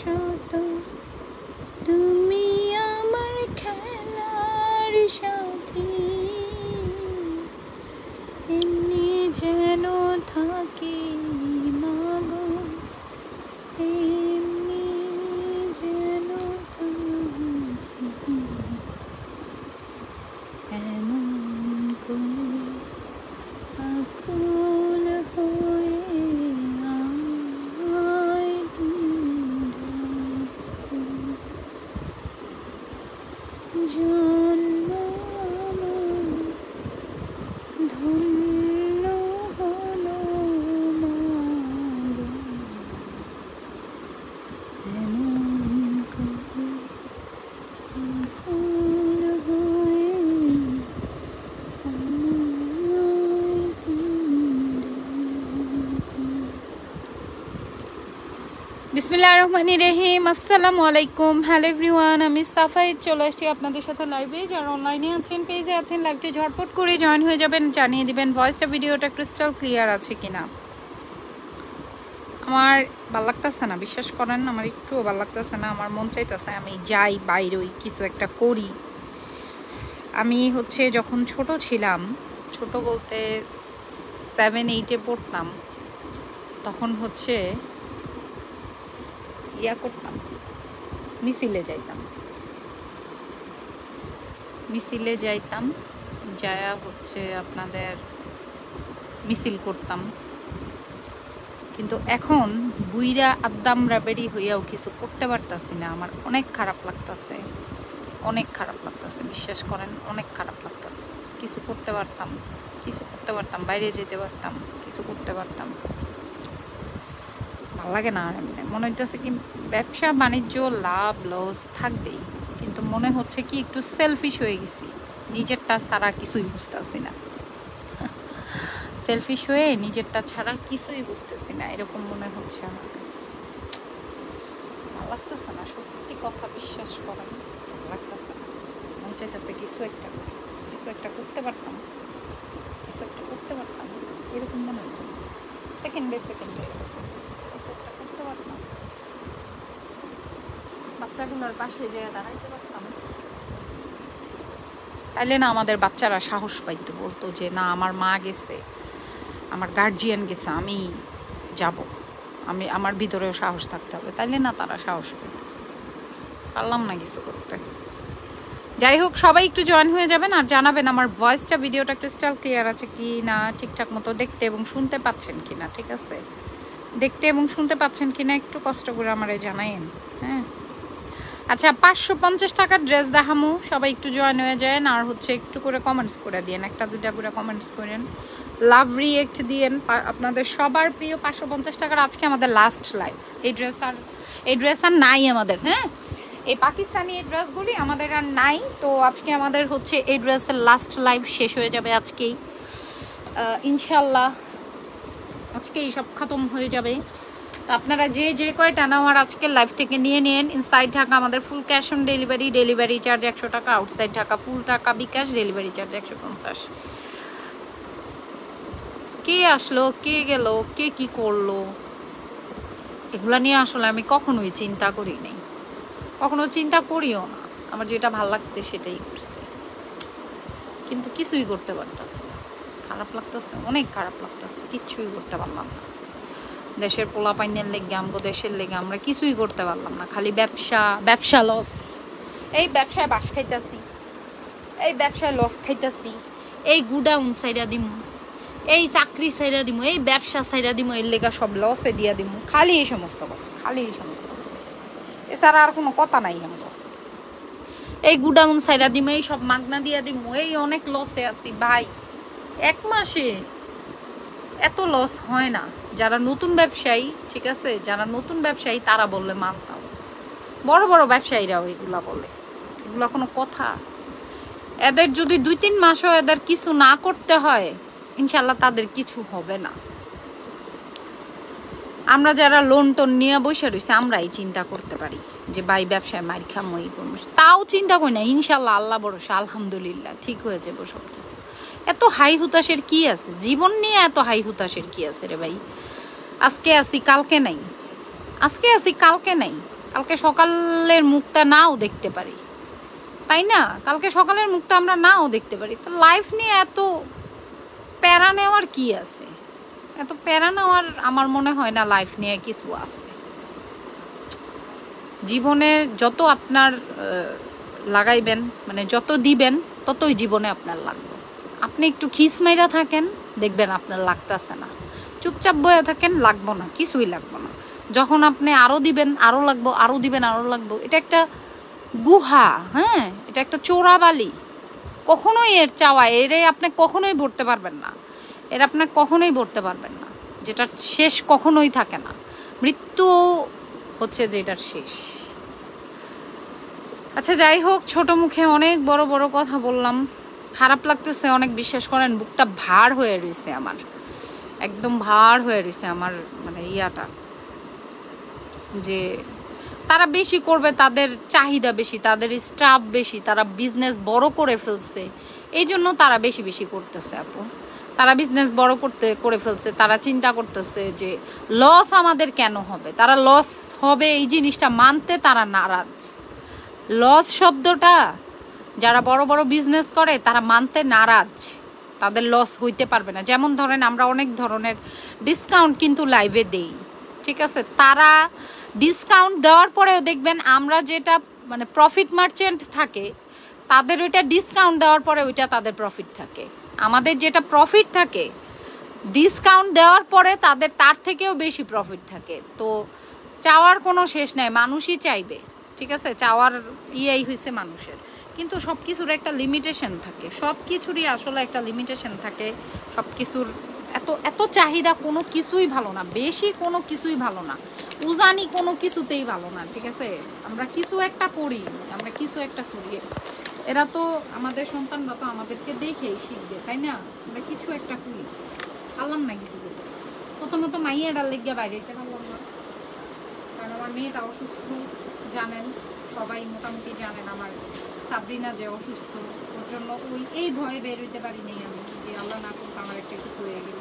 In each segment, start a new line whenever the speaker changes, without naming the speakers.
শত, তুমি আমার খেলার সাথী, এমনি যেন থাকি মাগো, এমনি যেন থাকি, এমন করে আকুল হয়ে আমায় জন্ম আমার ধন্য হলো মাগো, এমন করে আকুল হয়ে বিসমিল্লাহির রহমানির রহিম। আসসালামু আলাইকুম, হ্যালো এভরিওয়ান। আমি সাফায়েত চলে আসছি আপনাদের সাথে লাইভে। যারা অনলাইনে আছেন, পেজে আছেন, লাইভটি ঝটপট করে জয়েন হয়ে যাবেন, জানিয়ে দিবেন ভয়েসটা ভিডিওটা ক্রিস্টাল ক্লিয়ার আছে কিনা। আমার ভাল লাগতেছে না, বিশ্বাস করেন, আমার একটুও ভাল লাগতেছে না। আমার মন চাইতেছে আমি যাই বাইরেই কিছু একটা করি। আমি যখন ছোট ছিলাম, ছোট বলতে 7-8-এ পড়তাম, তখন ইয়া করতাম, মিছিলে যাইতাম, যায়া আপনাদের মিছিল করতাম। কিন্তু এখন বুইরা আদ্দাম রাবেড়ি হইয়াও কিছু করতে পারতাছি না। আমার অনেক খারাপ লাগতাছে, বিশ্বাস করেন, অনেক খারাপ লাগতাছে। কিছু করতে পারতাম, বাইরে যেতে পারতাম, কিছু করতে পারতাম। ভালো লাগে না আর এমনি। মনে হইতেছে কি ব্যবসা বাণিজ্য লাভ লস থাকবেই, কিন্তু মনে হচ্ছে কি একটু সেলফিশ হয়ে গেছি, নিজেরটা ছাড়া কিছুই বুঝতেছি না। সেলফিশ হয়ে নিজেরটা ছাড়া কিছুই বুঝতেছি না, এরকম মনে হচ্ছে আমার কাছে। ভালো লাগতেছে না, সত্যি কথা, বিশ্বাস করেন, ভালো লাগতেছে না। মনে চাইতেছে কিছু একটা করতে পারতাম, এরকম মনে হইতেছে। সেকেন্ডে করতে পারতাম, বাচ্চাগুলোর পাশে যেয়ে দাঁড়াইতে পারতাম, তাইলে না আমাদের বাচ্চারা সাহস পাইতো, বলতো যে না আমার মা গেছে, আমার গার্জিয়ান গেছে, আমি যাব, আমার ভিতরেও সাহস থাকতে হবে, তাইলে না তারা সাহস পেত। পারলাম না কিছু করতে। যাই হোক, সবাই একটু জয়েন হয়ে যাবেন আর জানাবেন আমার ভয়েসটা ভিডিওটা ক্রিস্টাল ক্লিয়ার আছে কি না, ঠিকঠাক মতো দেখতে এবং শুনতে পাচ্ছেন কি না। ঠিক আছে, দেখতে এবং শুনতে পাচ্ছেন কি না একটু কষ্ট করে আমারে জানাইন। হ্যাঁ, আচ্ছা, 550 টাকার ড্রেস দেখামু, সবাই একটু জয়েন হয়ে যান। আর একটু করে কমেন্টস করে দিয়েন, 1-2টা করে কমেন্টস করেন, লাভ রিয়েক্ট দিয়েন। আপনাদের সবার প্রিয় 550 টাকার আজকে আমাদের লাস্ট লাইভ। এই ড্রেস আর নাই আমাদের। হ্যাঁ, এই পাকিস্তানি এই ড্রেসগুলি আমাদের আর নাই, তো আজকে আমাদের এই ড্রেসের লাস্ট লাইভ শেষ হয়ে যাবে আজকেই, ইনশাল্লাহ আজকেই সব খতম হয়ে যাবে। তো আপনারা যে কয়টা নেওয়ার আজকের লাইভ থেকে নিয়ে নেন। ইনসাইড ঢাকা আমাদের full cash on delivery charge 100 টাকা, আউটসাইড ঢাকা ফুল টাকা বিকাশ, ডেলিভারি চার্জ 150। কে আসলো, কে গেল, কে কি করলো, এগুলা নিয়ে আসলে আমি কখনোই চিন্তা করি নাই, কখনো চিন্তা করিও না। আমার যেটা ভাল লাগছে সেটাই করছে, কিন্তু কিছুই করতে পারতেছে না। খারাপ লাগতেছে, অনেক খারাপ লাগতেছে, কিচ্ছুই করতে পারলাম না। দেশের পোলাপাইনের লেগে, আমগো দেশের লেগে আমরা কিছুই করতে পারলাম না। খালি ব্যবসা লস, এই ব্যবসায় বাস খাইতাছি, এই ব্যবসায় লস খাইতাছি, এই গুডাউন সাইডা দিমু, এই চাকরি সাইডা দিমু, এই ব্যবসা সাইডা দিমু, এর লেগা সব লসে দিয়া দিমু। খালি এই সমস্ত কথা, এছাড়া আর কোনো কথা নাই। আমরা এই গুডাউন সাইডা দিমু, এই সব মাগনা দিয়া দিমু, এই অনেক লসে আছি ভাই। 1 মাসে এত লস হয় না। যারা নতুন ব্যবসায়ী, ঠিক আছে, যারা নতুন ব্যবসায়ী তারা বললে মানতাম, বড় বড় ব্যবসায়ীরাও এগুলা বলে, এগুলা কোনো কথা? এদের যদি 2-3 মাসও এদের কিছু না করতে হয়, ইনশাল্লাহ তাদের কিছু হবে না। আমরা যারা লোন টোন নিয়ে বসে রয়েছে, আমরাই চিন্তা করতে পারি যে ভাই ব্যবসায় মার খামো, এই করবো, তাও চিন্তা করি না। ইনশাল্লাহ, আল্লাহ ভরসা, আলহামদুলিল্লাহ ঠিক হয়ে যাবো সব কিছু। এত হাই হুতাশের কি আছে জীবন নিয়ে? এত হাই হুতাশের কি আছে রে ভাই? আজকে আসি কালকে নাই, কালকে সকালের মুখটা নাও দেখতে পারি, তাই না? কালকে সকালের মুখটা আমরা নাও দেখতে পারি। তো লাইফ নিয়ে এত প্যারা নেওয়ার কি আছে? এত প্যারা নেওয়ার আমার মনে হয় না লাইফ নিয়ে কিছু আছে। জীবনে যত আপনার লাগাইবেন, মানে যত দিবেন ততই জীবনে আপনার লাগবে। আপনি একটু খিস মাইরা থাকেন, দেখবেন আপনার লাগতেছে না। চুপচাপ বয়ে থাকেন, লাগবো না, কিছুই লাগবো না। যখন আপনি আরও দিবেন, আরও লাগবো, আরও দিবেন, আরও লাগবো, এটা একটা গুহা, হ্যাঁ, এটা একটা চোরাবালি। কখনোই এর চাওয়া, এরে আপনি কখনোই ভরতে পারবেন না, এর আপনি কখনোই ভরতে পারবেন না। যেটা শেষ কখনোই থাকে না। মৃত্যু হচ্ছে যেটার শেষ। আচ্ছা যাই হোক, ছোট মুখে অনেক বড় বড় কথা বললাম, খারাপ লাগতেছে অনেক, বিশ্বাস করেন। বুকটা ভার হয়ে রয়েছে আমার, একদম ভার হয়ে রয়েছে আমার, মানে ইয়াটা, যে তারা বেশি করবে, তাদের চাহিদা বেশি, তাদের স্টাফ বেশি, তারা বিজনেস বড় করে ফেলছে, এই জন্য তারা বেশি বেশি করতেছে আপু। তারা বিজনেস বড় করে ফেলছে, তারা চিন্তা করতেছে যে লস আমাদের কেন হবে। তারা লস হবে এই জিনিসটা মানতে তারা নারাজ। লস শব্দটা যারা বড় বড় বিজনেস করে তারা মানতে নারাজ, তাদের লস হইতে পারবে না। যেমন ধরেন আমরা অনেক ধরনের ডিসকাউন্ট কিন্তু লাইভে দেই, ঠিক আছে? তারা ডিসকাউন্ট দেওয়ার পরেও দেখবেন আমরা যেটা মানে প্রফিট মার্চেন্ট থাকে, তাদের ওইটা ডিসকাউন্ট দেওয়ার পরে ওইটা তাদের প্রফিট থাকে। আমাদের যেটা প্রফিট থাকে ডিসকাউন্ট দেওয়ার পরে তাদের তার থেকেও বেশি প্রফিট থাকে। তো চাওয়ার কোনো শেষ নাই, মানুষই চাইবে, ঠিক আছে? চাওয়ার ইয়েই হয়েছে মানুষের, কিন্তু সব কিছুর একটা লিমিটেশন থাকে, সব কিছুরই আসলে একটা লিমিটেশন থাকে। সব কিছুর এত এত চাহিদা কোনো কিছুই ভালো না, বেশি কোনো কিছুই ভালো না, উজানি কোনো কিছুতেই ভালো না, ঠিক আছে? আমরা কিছু একটা করি, আমরা কিছু একটা করি, এরা তো আমাদের সন্তানরা তো আমাদেরকে দেখেই শিখবে, তাই না? আমরা কিছু একটা করি, পারলাম না কিছু করতে। প্রথমত মাইয়াটার লেগে বাইরে যেতে পারলাম না, কারণ আমার মেয়েটা অসুস্থ, জানেন সবাই, মোটামুটি জানেন আমার সাবরিনা যে অসুস্থ, ওর জন্য এই ভয়ে বের হইতে পারি নেই আমি, যে আল্লাহ না করতে আমার একটা কিছু হয়ে গেল।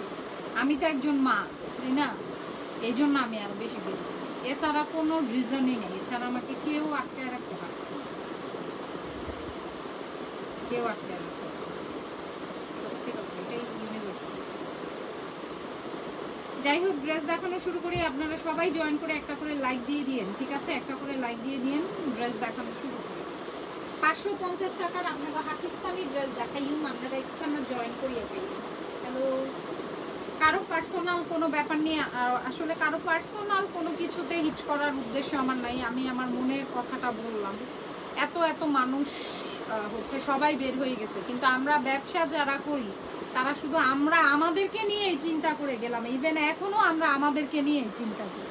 আমি তো একজন মা, তাই না? এই জন্য আমি আরো বেশি বের করি, এছাড়া কোনো রিজনই নেই। এছাড়া আমাকে কেউ আটকায় রাখতে পারবে, কেউ আটকায় রাখতে পারবে। এটাই ইউনিভার্সিটি। যাই হোক, ড্রেস দেখানো শুরু করি। আপনারা সবাই জয়েন করে একটা করে লাইক দিয়ে দিন, ঠিক আছে? একটা করে লাইক দিয়ে দিন, ড্রেস দেখানো শুরু করি। 550 টাকার আপনাকে পাকিস্তানি ড্রেস দেখাই, আপনারা একটু আমরা জয়েন করিয়ে পাই। হ্যালো, কারো পার্সোনাল কোনো ব্যাপার নিয়ে, আসলে কারো পার্সোনাল কোনো কিছুতে হিট করার উদ্দেশ্য আমার নাই। আমি আমার মনের কথাটা বললাম। এত এত মানুষ হচ্ছে সবাই বের হয়ে গেছে, কিন্তু আমরা ব্যবসা যারা করি তারা শুধু আমরা আমাদেরকে নিয়েই চিন্তা করে গেলাম। ইভেন এখনো আমরা আমাদেরকে নিয়েই চিন্তা করি,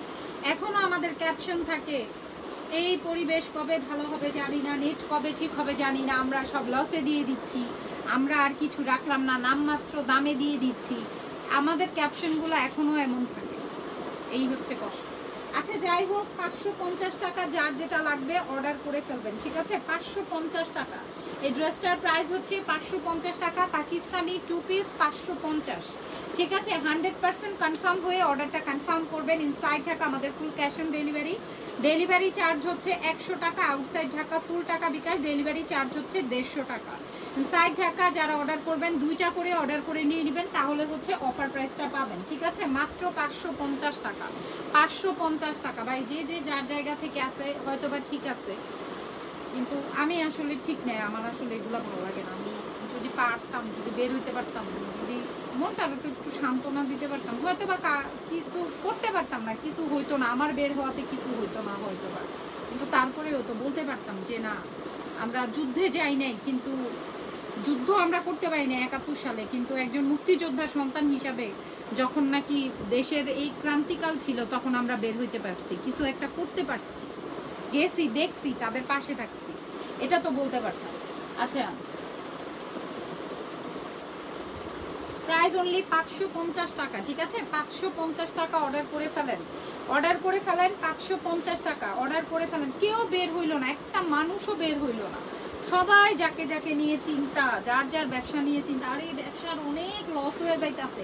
এখনো আমাদের ক্যাপশন থাকে এই পরিবেশ কবে ভালো হবে জানি না, নেট কবে ঠিক হবে জানি না, আমরা সব লসে দিয়ে দিচ্ছি, আমরা আর কিছু রাখলাম না, নামমাত্র দামে দিয়ে দিচ্ছি। আমাদের ক্যাপশনগুলো এখনো এমন থাকে, এই হচ্ছে কষ্ট। আচ্ছা যাই হোক, 550 টাকা, যার যেটা লাগবে অর্ডার করে ফেলবেন, ঠিক আছে? 550 টাকা এই ড্রেসটার প্রাইস হচ্ছে 550 টাকা, পাকিস্তানি 2 পিস 550, ঠিক আছে? 100% কনফার্ম হয়ে অর্ডারটা কনফার্ম করবেন। ইনসাইড ঢাকা আমাদের full cash on delivery, delivery charge হচ্ছে 100 টাকা, আউটসাইড ঢাকা ফুল টাকা বিকাশ, ডেলিভারি চার্জ হচ্ছে 150 টাকা। ইনসাইড ঢাকা যারা অর্ডার করবেন 2টা করে অর্ডার করে নিয়ে নেবেন, তাহলে হচ্ছে অফার প্রাইসটা পাবেন, ঠিক আছে? মাত্র 550 টাকা, 550 টাকা। ভাই যে যে যার জায়গা থেকে আসে হয়তো বা ঠিক আছে, কিন্তু আমি আসলে ঠিক নেই, আমার আসলে এগুলো ভালো লাগে না। আমি যদি পারতাম, যদি বের হইতে পারতাম, যদি মনটা একটু সান্ত্বনা দিতে পারতাম, হয়তো বা কিছু করতে পারতাম না, কিছু হইতো না, আমার বের হওয়াতে কিছু হইতো না হয়তো বা, কিন্তু তারপরেও তো বলতে পারতাম যে না, আমরা যুদ্ধে যাই নাই, কিন্তু যুদ্ধ আমরা করতে পারি না 71 সালে, কিন্তু একজন মুক্তিযোদ্ধার সন্তান হিসাবে যখন নাকি দেশের এই ক্রান্তিকাল ছিল তখন আমরা বের হইতে পারছি, কিছু একটা করতে পারছি, গেছি, দেখছি, তাদের পাশে থাকছি, এটা তো বলতে পারতাম। আচ্ছা, প্রাইস অনলি 550 টাকা, ঠিক আছে? 550 টাকা অর্ডার করে ফেলেন, অর্ডার করে ফেলেন, 550 টাকা অর্ডার করে ফেলেন। কেউ বের হইল না, একটা মানুষও বের হইল না, সবাই যাকে যাকে নিয়ে চিন্তা, যার যার ব্যবসা নিয়ে চিন্তা। আর এই ব্যবসার অনেক লস হয়ে যাইতেছে,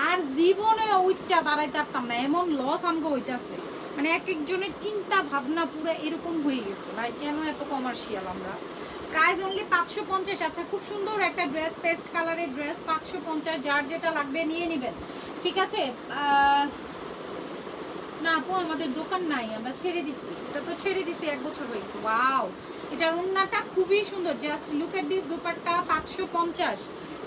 আর জীবনে ওইটা দাঁড়াইতে পারতাম না, এমন লস আমগো হইতেছে। মানে এক একজনের চিন্তা ভাবনা পুরো এরকম হয়ে গেছে ভাই, কেন এত কমার্শিয়াল আমরা। Price only 550। আচ্ছা, খুব সুন্দর একটা ড্রেস, পেস্ট কালারের ড্রেস, 550। যার যেটা লাগবে নিয়ে নেবেন, ঠিক আছে। না আপু, আমাদের দোকান নাই, আমরা ছেড়ে দিছি, এটা তো ছেড়ে দিছি, 1 বছর হয়ে গেছে। ওয়াও, এটার ওন্নাটা খুবই সুন্দর, just look at this dupatta. 550,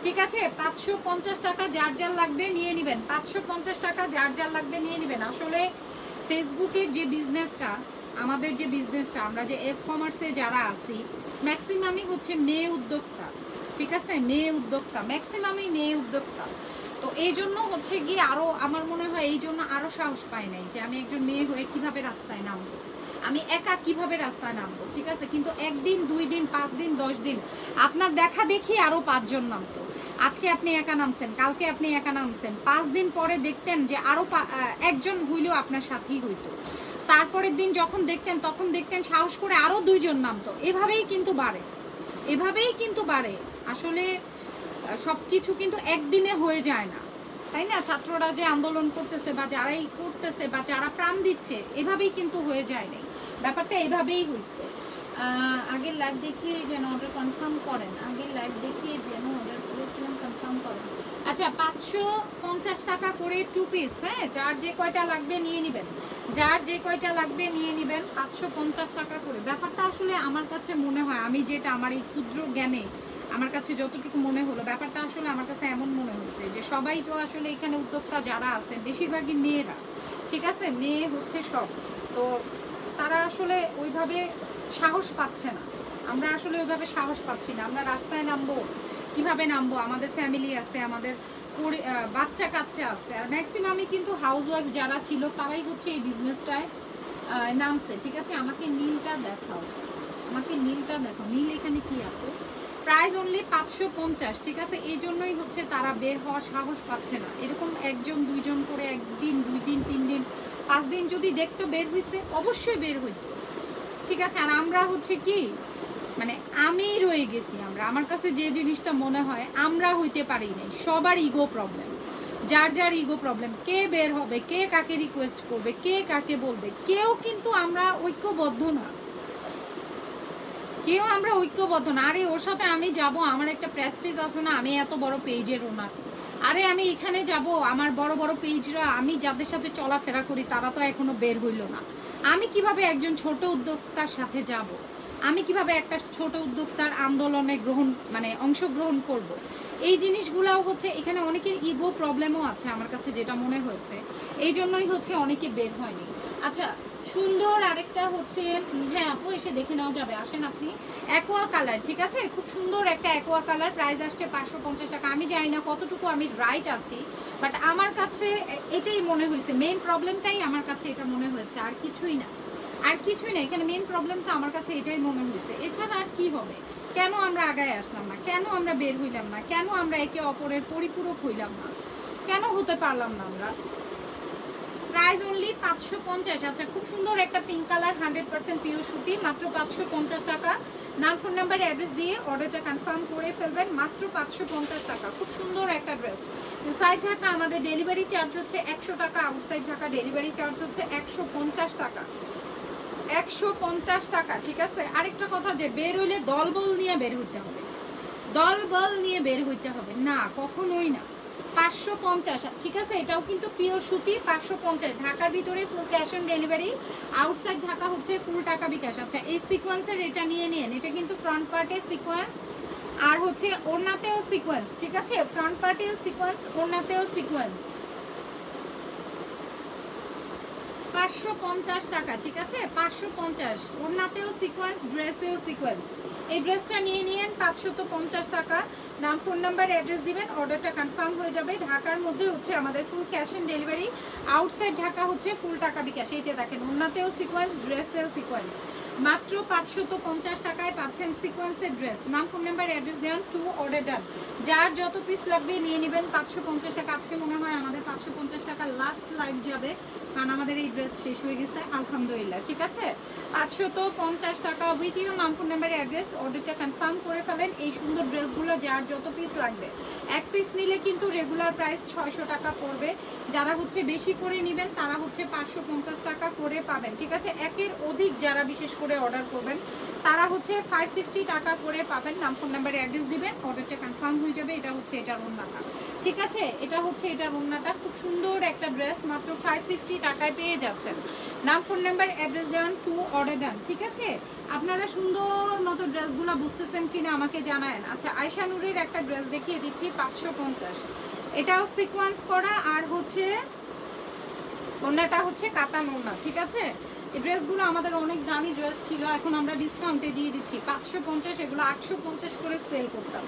ঠিক আছে, 550 টাকা। যার যার লাগবে নিয়ে নেবেন, 550 টাকা। যার যার লাগবে নিয়ে নেবেন। আসলে ফেসবুকের যে বিজনেসটা, আমাদের যে বিজনেসটা, আমরা যে এফ কমার্সে যারা আছি, ম্যাক্সিমামই হচ্ছে মেয়ে উদ্যোক্তা, ঠিক আছে, মেয়ে উদ্যোক্তা, ম্যাক্সিমামই মেয়ে উদ্যোক্তা। তো এই জন্য হচ্ছে গিয়ে আরও আমার মনে হয় এই জন্য আরও সাহস পাই নাই যে আমি একজন মেয়ে হয়ে কিভাবে রাস্তায় নামবো, আমি একা কিভাবে রাস্তায় নামবো, ঠিক আছে। কিন্তু 1 দিন 2 দিন 5 দিন 10 দিন আপনার দেখা দেখি আরও 5 জন নামতো। আজকে আপনি একা নামছেন, কালকে আপনি একা নামছেন, 5 দিন পরে দেখতেন যে আরও একজন হইলেও আপনার সাথেই হইতো। তারপরের দিন যখন দেখতেন তখন দেখতেন সাহস করে আরও 2 জন নামতো। এভাবেই কিন্তু বাড়ে, এভাবেই কিন্তু বাড়ে। আসলে সব কিছু কিন্তু একদিনে হয়ে যায় না, তাই না। ছাত্ররা যে আন্দোলন করতেছে বা যারাই করতেছে বা যারা প্রাণ দিচ্ছে, এভাবেই কিন্তু হয়ে যায় নাই, ব্যাপারটা এভাবেই হয়েছে। আগের লাইভ দেখিয়ে যেন অর্ডার কনফার্ম করেন, আগের লাইভ দেখিয়ে যেন অর্ডার করেছিলেন কনফার্ম করেন। আচ্ছা, 550 টাকা করে 2 পিস, হ্যাঁ, যার যে কয়টা লাগবে নিয়ে নেবেন, যার যে কয়টা লাগবে নিয়ে নেবেন, 550 টাকা করে। ব্যাপারটা আসলে আমার কাছে মনে হয়, আমি যেটা আমার এই ক্ষুদ্র জ্ঞানে আমার কাছে যতটুকু মনে হলো, ব্যাপারটা আসলে আমার কাছে এমন মনে হয়েছে যে সবাই তো আসলে এখানে উদ্যোক্তা যারা আছে বেশিরভাগই মেয়েরা, ঠিক আছে, মেয়ে হচ্ছে সব। তো তারা আসলে ওইভাবে সাহস পাচ্ছে না, আমরা আসলে ওইভাবে সাহস পাচ্ছি না। আমরা রাস্তায় নামবো, কিভাবে নামবো, আমাদের ফ্যামিলি আছে, আমাদের বাচ্চা কাচ্চা আছে। আর ম্যাক্সিমামই কিন্তু হাউস ওয়াইফ যারা ছিল তারাই হচ্ছে এই বিজনেসটায় নামছে, ঠিক আছে। আমাকে নীলটা দেখাও, আমাকে নীলটা দেখো, নীল এখানে কি আছে। প্রাইস অনলি 550, ঠিক আছে। এই জন্যই হচ্ছে তারা বের হওয়ার সাহস পাচ্ছে না। এরকম 1 জন 2 জন করে 1 দিন 2 দিন 3 দিন 5 দিন যদি দেখতো বের হইছে, অবশ্যই বের হইতো, ঠিক আছে। আর আমরা হচ্ছে কি, মানে আমি রয়ে গেছি, আমরা, আমার কাছে যে জিনিসটা মনে হয় আমরা হইতে পারি নাই। সবার ইগো প্রবলেম, যার যার ইগো প্রবলেম। কে বের হবে, কে কাকে রিকোয়েস্ট করবে, কে কাকে বলবে, কেউ কিন্তু আমরা ঐক্যবদ্ধ না, কেউ আমরা ঐক্যবদ্ধ না। আরে ওর সাথে আমি যাব, আমার একটা প্রেস্টিজ আছে না, আমি এত বড় পেজের ওনার। আরে আমি এখানে যাব, আমার বড় বড় পেজরা, আমি যাদের সাথে চলাফেরা করি তারা তো এখনো বের হইল না। আমি কিভাবে একজন ছোট উদ্যোক্তার সাথে যাব, আমি কিভাবে একটা ছোট উদ্যোক্তার আন্দোলনে অংশগ্রহণ করব। এই জিনিসগুলোও হচ্ছে এখানে অনেকের ইগো প্রবলেমও আছে আমার কাছে যেটা মনে হয়েছে, এই জন্যই হচ্ছে অনেকে বের হয়নি। আচ্ছা, সুন্দর আরেকটা হচ্ছে, হ্যাঁ আপু এসে দেখে নেওয়া যাবে, আসেন আপনি। অ্যাকোয়া কালার, ঠিক আছে, খুব সুন্দর একটা অ্যাকোয়া কালার। প্রাইস আসছে 550 টাকা। আমি জানি না কতটুকু আমি রাইট আছি, বাট আমার কাছে এটাই মনে হয়েছে, মেইন প্রবলেমটাই আমার কাছে এটা মনে হয়েছে, আর কিছুই না, আর কিছুই না। এখানে মেইন প্রবলেমটা আমার কাছে এটাই মনে হয়েছে, এছাড়া আর কি হবে। কেন আমরা আগায় আসলাম না, কেন আমরা বের হইলাম না, কেন আমরা একে অপরের পরিপূরক হইলাম না, কেন হতে পারলাম না আমরা। Price only 550। আচ্ছা, খুব সুন্দর একটা পিঙ্ক কালার, 100% পিওর সুতি, মাত্র 550 টাকা। নাম, ফোন নাম্বার, অ্যাড্রেস দিয়ে অর্ডারটা কনফার্ম করে ফেলবেন, মাত্র 550 টাকা। খুব সুন্দর একটা ড্রেস। ইনসাইড ঢাকা আমাদের ডেলিভারি চার্জ হচ্ছে 100 টাকা, আউটসাইড ঢাকা ডেলিভারি চার্জ হচ্ছে 150 টাকা, 150 টাকা, ঠিক আছে। আরেকটা কথা, যে বের হইলে দলবল নিয়ে বের হইতে হবে, দলবল নিয়ে বের হইতে হবে না, কখনোই না। 550, ঠিক আছে। এটাও কিন্তু পিওর সুতি, 550। ঢাকার ভিতরে ফুল cash on delivery, outside Dhaka হচ্ছে ফুল টাকা বিকাশ। আচ্ছা, এই সিকোয়েন্সের এটা নিয়ে নিন, এটা কিন্তু ফ্রন্ট পার্টে সিকোয়েন্স আর হচ্ছে ওড়নাতেও সিকোয়েন্স, ঠিক আছে। ফ্রন্ট পার্টেও সিকোয়েন্স, ওড়নাতেও সিকোয়েন্স, 550 টাকা, ঠিক আছে, 550। ওড়নাতেও সিকোয়েন্স, ড্রেসেও সিকোয়েন্স। এই ড্রেসটা নিয়ে নিন 550 টাকা। নাম, ফোন নাম্বার, অ্যাড্রেস দিবেন, অর্ডারটা কনফার্ম হয়ে যাবে। ঢাকার মধ্যে হচ্ছে আমাদের full cash on delivery, outside Dhaka হচ্ছে ফুল টাকা বিকাশ। এই যে দেখেন, ওড়নাতেও সিকোয়েন্স, ড্রেসেও সিকোয়েন্স, মাত্র 550 টাকায় পাচ্ছেন সিকোয়েন্সের ড্রেস। নাম, ফোন নাম্বার, অ্যাড্রেস দেন, টু অর্ডার ডান। যার যত পিস লাগবে নিয়ে নেবেন, 550 টাকা। আজকে মনে হয় আমাদের 550 টাকা লাস্ট লাইভ যাবে, কারণ আমাদের এই ড্রেস শেষ হয়ে গেছে আলহামদুলিল্লাহ। ঠিক আছে, 550 টাকা উইথ ইউ নাম, ফোন নাম্বার, অ্যাড্রেস। অর্ডারটা কনফার্ম করে ফেলেন। এই সুন্দর ড্রেসগুলো যার যত পিস লাগবে, এক পিস নিলে কিন্তু রেগুলার প্রাইস 600 টাকা পড়বে। যারা হচ্ছে বেশি করে নেবেন তারা হচ্ছে 550 টাকা করে পাবেন। ঠিক আছে, একের অধিক যারা বিশেষ করে অর্ডার করবেন তারা হচ্ছে 550 টাকা করে পাবেন। নাম, ফোন নাম্বার, অ্যাড্রেস দিবেন, অর্ডারটা কনফার্ম হয়ে যাবে। এটা হচ্ছে এটার ওড়নাটা। ঠিক আছে, এটা হচ্ছে এটার ওড়নাটা। খুব সুন্দর একটা ড্রেস, মাত্র 550 টাকায় পেয়ে যাচ্ছেন। নাম, phone number, address done, to order ডান। ঠিক আছে, আপনারা সুন্দর মতো ড্রেসগুলো বুঝতেছেন কিনা আমাকে জানায়েন। আচ্ছা, আয়শা নূরের একটা ড্রেস দেখিয়ে দিচ্ছি 550। এটাও সিকোয়েন্স করা আর হচ্ছে ওড়নাটা হচ্ছে কাতান ওড়না। ঠিক আছে, এই ড্রেসগুলো আমাদের অনেক দামি ড্রেস ছিল, এখন আমরা ডিসকাউন্টে দিয়ে দিচ্ছি 550। এগুলো 850 করে সেল করতাম।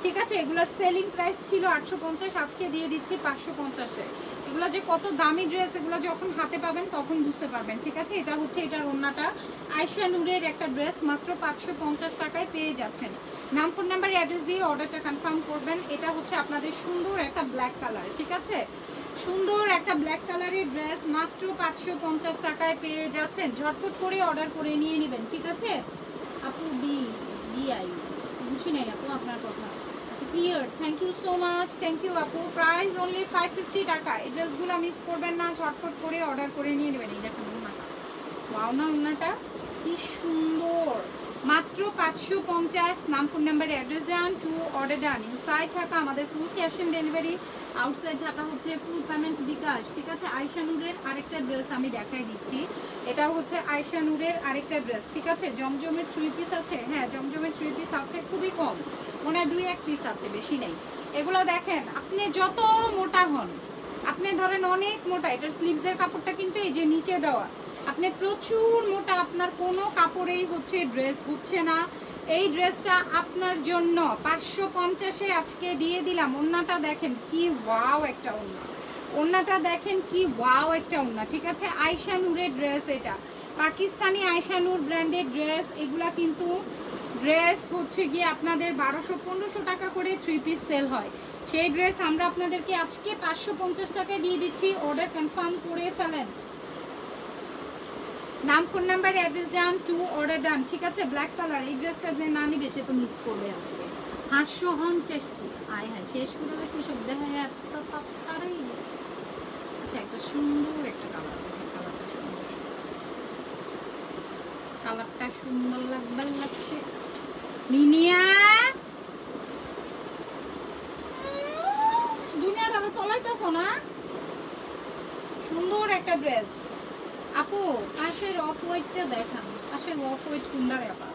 ঠিক আছে, এগুলোর সেলিং প্রাইস ছিল 850, আজকে দিয়ে দিচ্ছি 550-এ। এগুলো যে কত দামি ড্রেস, এগুলো যখন হাতে পাবেন তখন বুঝতে পারবেন। ঠিক আছে, এটা হচ্ছে এটার ওড়নাটা। আয়শা নূরের একটা ড্রেস মাত্র 550 টাকায় পেয়ে যাচ্ছেন। নাম, ফোন নাম্বার, অ্যাড্রেস দিয়ে অর্ডারটা কনফার্ম করবেন। এটা হচ্ছে আপনাদের সুন্দর একটা ব্ল্যাক কালার। ঠিক আছে, সুন্দর একটা ব্ল্যাক কালারের ড্রেস মাত্র 550 টাকায় পেয়ে যাচ্ছেন। ঝটপট করে অর্ডার করে নিয়ে নেবেন। ঠিক আছে আপু, বিআই বুঝি নাই আপু আপনার কথা। আচ্ছা, clear, thank you so much, thank you আপু। প্রাইস অনলি 550 টাকা। এই ড্রেসগুলো মিস করবেন না, ঝটপট করে অর্ডার করে নিয়ে নেবেন। এই দেখুন ওনাটা, ওয়াও না ওনাটা কি সুন্দর, মাত্র 550। নাম, phone number, address done, to order done. Inside Dhaka আমাদের full cash on delivery, outside Dhaka হচ্ছে ফুল পেমেন্ট বিকাশ। ঠিক আছে, আয়শা নূরের আরেকটা ড্রেস আমি দেখাই দিচ্ছি। এটা হচ্ছে আয়শা নূরের আরেকটা ড্রেস। ঠিক আছে, জমজমের 3 পিস আছে। হ্যাঁ, জমজমের 3 পিস আছে, খুবই কম, মনে হয় 2-1 পিস আছে, বেশি নেই। এগুলো দেখেন, আপনি যত মোটা হন, আপনি ধরেন অনেক মোটা, এটার স্লিভসের কাপড়টা কিন্তু এই যে নিচে দেওয়া, আপনি প্রচুর মোটা, আপনার কোনো কাপড়েই হচ্ছে ড্রেস হচ্ছে না। এই ড্রেসটা আপনার জন্য 550-এ আজকে দিয়ে দিলাম। ওড়নাটা দেখেন কি ওয়াও একটা ওড়না, ওড়নাটা দেখেন কি ওয়াও একটা ওড়না। ঠিক আছে, আয়শা নূরের ড্রেস, এটা পাকিস্তানি আয়শা নূর ব্র্যান্ডের ড্রেস। এগুলা কিন্তু ড্রেস হচ্ছে গিয়ে আপনাদের 1200-1500 টাকা করে 3 পিস সেল হয়। সেই ড্রেস আমরা আপনাদেরকে আজকে 550 টাকায় দিয়ে দিচ্ছি। অর্ডার কনফার্ম করে ফেলেন। নাম, phone number, address done, to order ডান। ঠিক আছে, ব্ল্যাক কালার। এই ড্রেসটা যে না নিবে সে তো মিস করবে আজকে। হাস্য হন চেষ্টি, আয় হায় শেষ করে দেবে সেসব দেখা যায় এত তাড়াতাড়ি। আচ্ছা, একটা সুন্দর একটা কালার, কালারটা সুন্দর, কালারটা সুন্দর লাগছে। মিনিয়া দুনিয়া দাদা তলাইতেছ না, সুন্দর একটা ড্রেস। আপু, পাশের অফ হোয়াইটটা দেখান, পাশের অফ হোয়াইট কুন্ডারে আপা।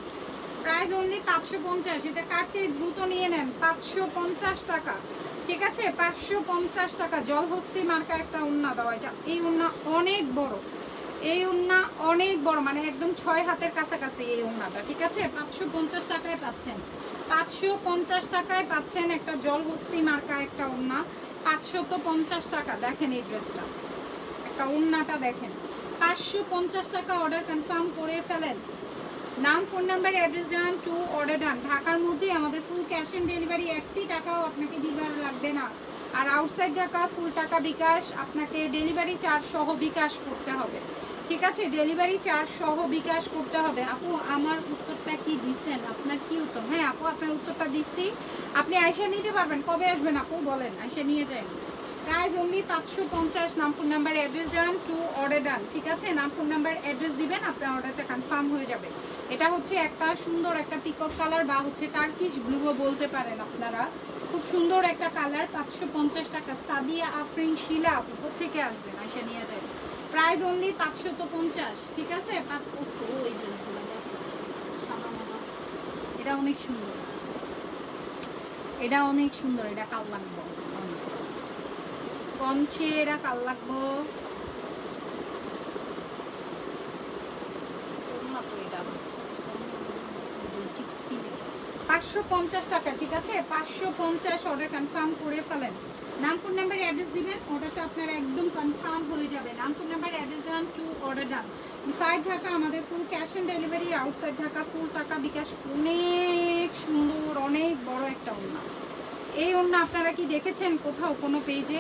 Price only 550। এটা কার চেয়ে দ্রুত নিয়ে নেন, 550 টাকা। ঠিক আছে, 550 টাকা। জলহস্তি মার্কা একটা ওড়না দেওয়া। এটা, এই ওড়না অনেক বড়, এই ওড়না অনেক বড়, মানে একদম 6 হাতের কাছাকাছি এই ওড়নাটা। ঠিক আছে, 550 টাকায় পাচ্ছেন, 550 টাকায় পাচ্ছেন একটা জলহস্তি মার্কা একটা ওড়না। 550 টাকা। দেখেন এই ড্রেসটা, একটা ওড়নাটা দেখেন, 550 টাকা। অর্ডার কনফার্ম করে ফেলেন। নাম, phone number, address done, to order ডান। ঢাকার মধ্যে আমাদের ফুল ক্যাশ অন ডেলিভারি, 1 টাকাও আপনাকে দিবার লাগবে না। আর আউটসাইড ঢাকা ফুল টাকা বিকাশ, আপনাকে ডেলিভারি চার্জ সহ বিকাশ করতে হবে। ঠিক আছে, ডেলিভারি চার্জ সহ বিকাশ করতে হবে। আপু, আমার উত্তরটা কি দিচ্ছেন? আপনার কি উত্তর? হ্যাঁ আপু, আপনার উত্তরটা দিচ্ছি। আপনি আইসা নিতে পারবেন। কবে আসবেন আপু বলেন, আইসা নিয়ে যান। Price only 550। নাম, phone number, address done, to order ডান। ঠিক আছে, নাম, ফোন নাম্বার, অ্যাড্রেস দিবেন, আপনার অর্ডারটা কনফার্ম হয়ে যাবে। এটা হচ্ছে একটা সুন্দর একটা পিকক কালার বা হচ্ছে টার্কিশ ব্লুও বলতে পারেন আপনারা। খুব সুন্দর একটা কালার, 550 টাকা। সাদিয়া আফরিন শিলা আপু কোথেকে আসবেন, আইসা নিয়ে যাবেন। Price only 550। ঠিক আছে, এই ড্রেসগুলো দেখেন, এটা অনেক সুন্দর, এটা অনেক সুন্দর। এটা কাল লাগবো কমছে, এটা কাল লাগবো। 550 টাকা। ঠিক আছে, 550 অর্ডার কনফার্ম করে ফেলেন। নাম, ফোন নাম্বার, অ্যাড্রেস দিবেন, অর্ডারটা আপনার একদম কনফার্ম হয়ে যাবে। নাম, phone number, address done, to order done. Side Dhaka আমাদের full cash on delivery, outside Dhaka full টাকা বিকাশ। অনেক সুন্দর, অনেক বড় একটা ওড়না। এই ওড়না আপনারা কি দেখেছেন কোথাও কোনো পেজে?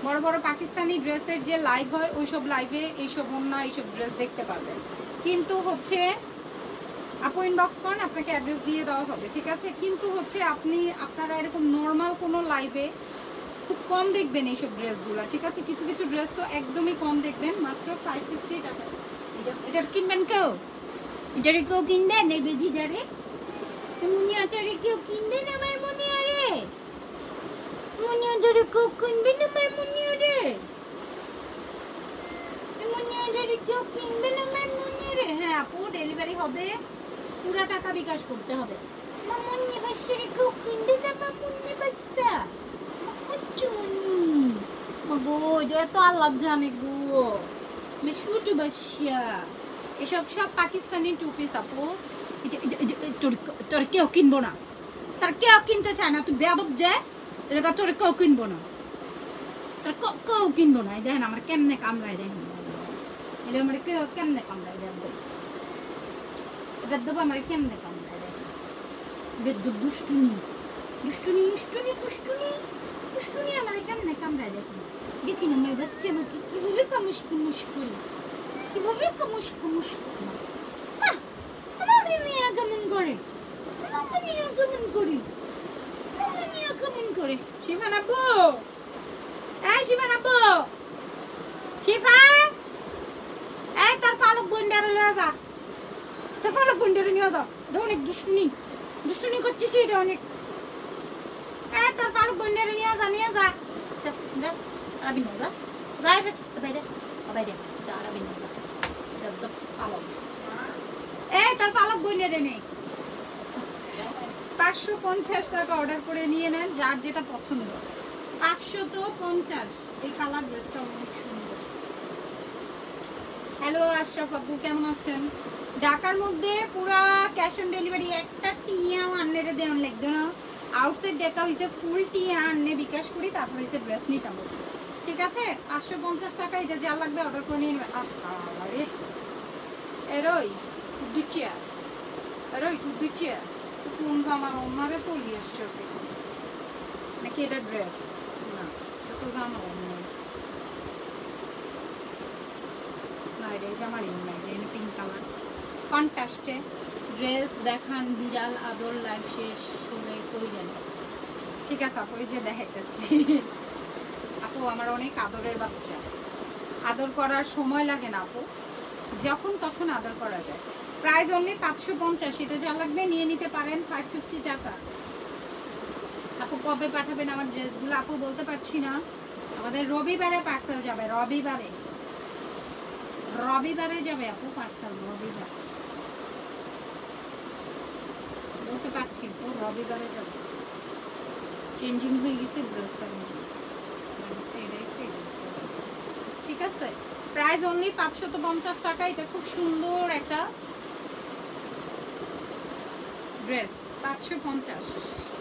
বড় বড় পাকিস্তানি ড্রেসের যে লাইভ হয় ওইসব লাইভে এইসব ওড়না এইসব ড্রেস দেখতে পারবেন, কিন্তু হচ্ছে আপু ইনবক্স করেন, আপনাকে অ্যাড্রেস দিয়ে দেওয়া হবে, ঠিক আছে? কিন্তু হচ্ছে আপনারা এরকম নর্মাল কোনো লাইভে খুব কম দেখবেন এইসব ড্রেসগুলো, ঠিক আছে? কিছু কিছু ড্রেস তো একদমই কম দেখবেন, মাত্র 550 টাকা। এটা কিনবেন কেউ? এটারে কেউ কিনবেন এই বেদিটারে? মুনিয়াটারে কেউ কিনবেন আমার মুনিয়ারে? মুনিয়াটারে কেউ কিনবেন আমার মুনিয়ারে? মুনিয়াটারে কেউ কিনবেন আমার মুনিয়ারে? হ্যাঁ আপু, ডেলিভারি হবে, পুরা টাকা বিকাশ করতে হবে। মামুনি বাচ্চারে কেউ কিনবেন আমার মুন্নি বাচ্চা? গো এটা তো আল্লাহ জানে গো, আমি শুটু বাচ্চা। এসব সব পাকিস্তানি টু পিস আপু, তোর কেউ কিনবো না, তার কেউ কিনতে চায় না, তুই বেয়াদব যে এটা তোর কেউ কিনবো না, তোর কেউ কিনবো না। দেখেন আমার কেমনে কামড়ায়, দেখেন এটা আমার কেমনে কামড়ায়, বেয়াদব বেয়াদব আমার কেমনে কামড়ায়, দেখেন বেয়াদব দুষ্টুনি দুষ্টুনি মুষ্টুনি পুষ্টুনি পুষ্টুনি আমার কেমনে কামড়ায়, দেখেন দেখি না আমার বাচ্চা আমাকে কিভাবে কামুস কুমুস করি, কিভাবে কামুস কুমুস করি। আমাকে নিয়ে আগমন করে, আমাকে নিয়ে আগমন করি, আমাকে নিয়ে আগমন করে। শিফান আপু, এই শিফান আপু, শিফা, এই তোর পালক বন্ডারে লয়ে যা, তোর পালক বন্ডারে নিয়ে যা, এটা অনেক দুষ্টুনি দুষ্টুনি করছিস, এটা অনেক। এই তোর পালক বন্ডারে নিয়ে যা, নিয়ে যা, যা যা আরবি না, যা যাই বাইরে বাইরে যা, আরবি না যা, পালক। এই তোর পালক বন্ডারে নেই। 550 টাকা অর্ডার করে নিয়ে নেন, যার যেটা পছন্দ। 550। এই কালার ড্রেসটা অনেক সুন্দর। হ্যালো আশরাফ আপু, কেমন আছেন? ঢাকার মধ্যে পুরা ক্যাশ অন ডেলিভারি, একটা টিয়া আনলে দেওয়ান লাগতো না। আউটসাইড দেখা হয়েছে ফুল টিয়া আনলে বিকাশ করি, তারপর হয়েছে ড্রেস নিতাম, ঠিক আছে? 550 টাকা, এটা যা লাগবে অর্ডার করে নিয়ে নেবেন। আরে এরই দুচিয়া, এরই দুচিয়া কোন জামার ওনারে চলি আসছে নাকি এটা ড্রেস? না এটা তো জামা না, এটা জামারই নাই, যে পিঙ্ক কালার কন্ট্রাস্টে ড্রেস দেখান। বিড়াল আদর লাইভ শেষ হলে কই যান? ঠিক আছে আপু, এই যে দেখাইতেছি। আপু আমার অনেক আদরের বাচ্চা, আদর করার সময় লাগে না আপু, যখন তখন আদর করা যায়। প্রাইস অনলি 550, এটা যা লাগবে নিয়ে নিতে পারেন। 550 টাকা। আপু কবে পাঠাবেন আমার ড্রেসগুলো? আপু বলতে পারছি না, আমাদের রবিবারে পার্সেল যাবে, রবিবারে রবিবারে যাবে আপু পার্সেল, রবিবার বলতে পারছি তো, রবিবারে যাবে। চেঞ্জিং হয়ে গেছে ড্রেসের, ঠিক আছে? প্রাইস অনলি 550 টাকা। এটা খুব সুন্দর একটা ড্রেস, 550।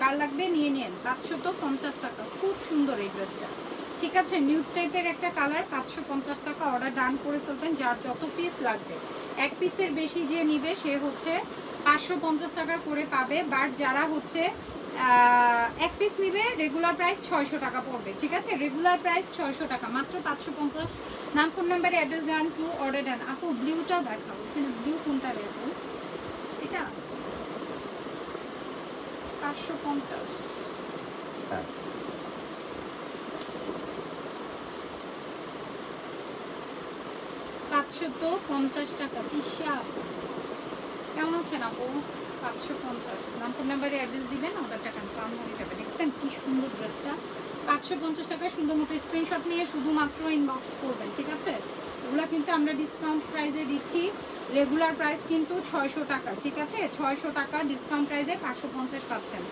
কার লাগবে নিয়ে নিন, 550 টাকা, খুব সুন্দর এই ড্রেসটা, ঠিক আছে? নিউড টাইপের একটা কালার, 550 টাকা। অর্ডার ডান করে ফেলবেন, যার যত পিস লাগবে। এক পিসের বেশি যে নিবে সে হচ্ছে 550 টাকা করে পাবে, বাট যারা হচ্ছে এক পিস নিবে রেগুলার প্রাইস 600 টাকা পড়বে, ঠিক আছে? রেগুলার প্রাইস 600 টাকা, মাত্র 550। নাম ফোন নাম্বারে অ্যাড্রেস দেন, টু অর্ডার দেন। আপু ব্লুটা দেখাও, এখানে ব্লু কোনটা রেখো? এটা 550।
হ্যাঁ
550 টাকা। তিশা কেমন আছেন আপু? 550। নাম ফোন নাম্বারে অ্যাড্রেস দিবেন, অর্ডারটা কনফার্ম হয়ে যাবে। দেখছেন কি সুন্দর ড্রেসটা? 550 টাকায় সুন্দর মতো স্ক্রিনশট নিয়ে শুধুমাত্র ইনবক্স করবেন, ঠিক আছে? এগুলো কিন্তু আমরা ডিসকাউন্ট প্রাইসে দিচ্ছি, রেগুলার প্রাইস কিন্তু 600 টাকা, ঠিক আছে? 600 টাকা ডিসকাউন্ট প্রাইসে 550 পাচ্ছেন।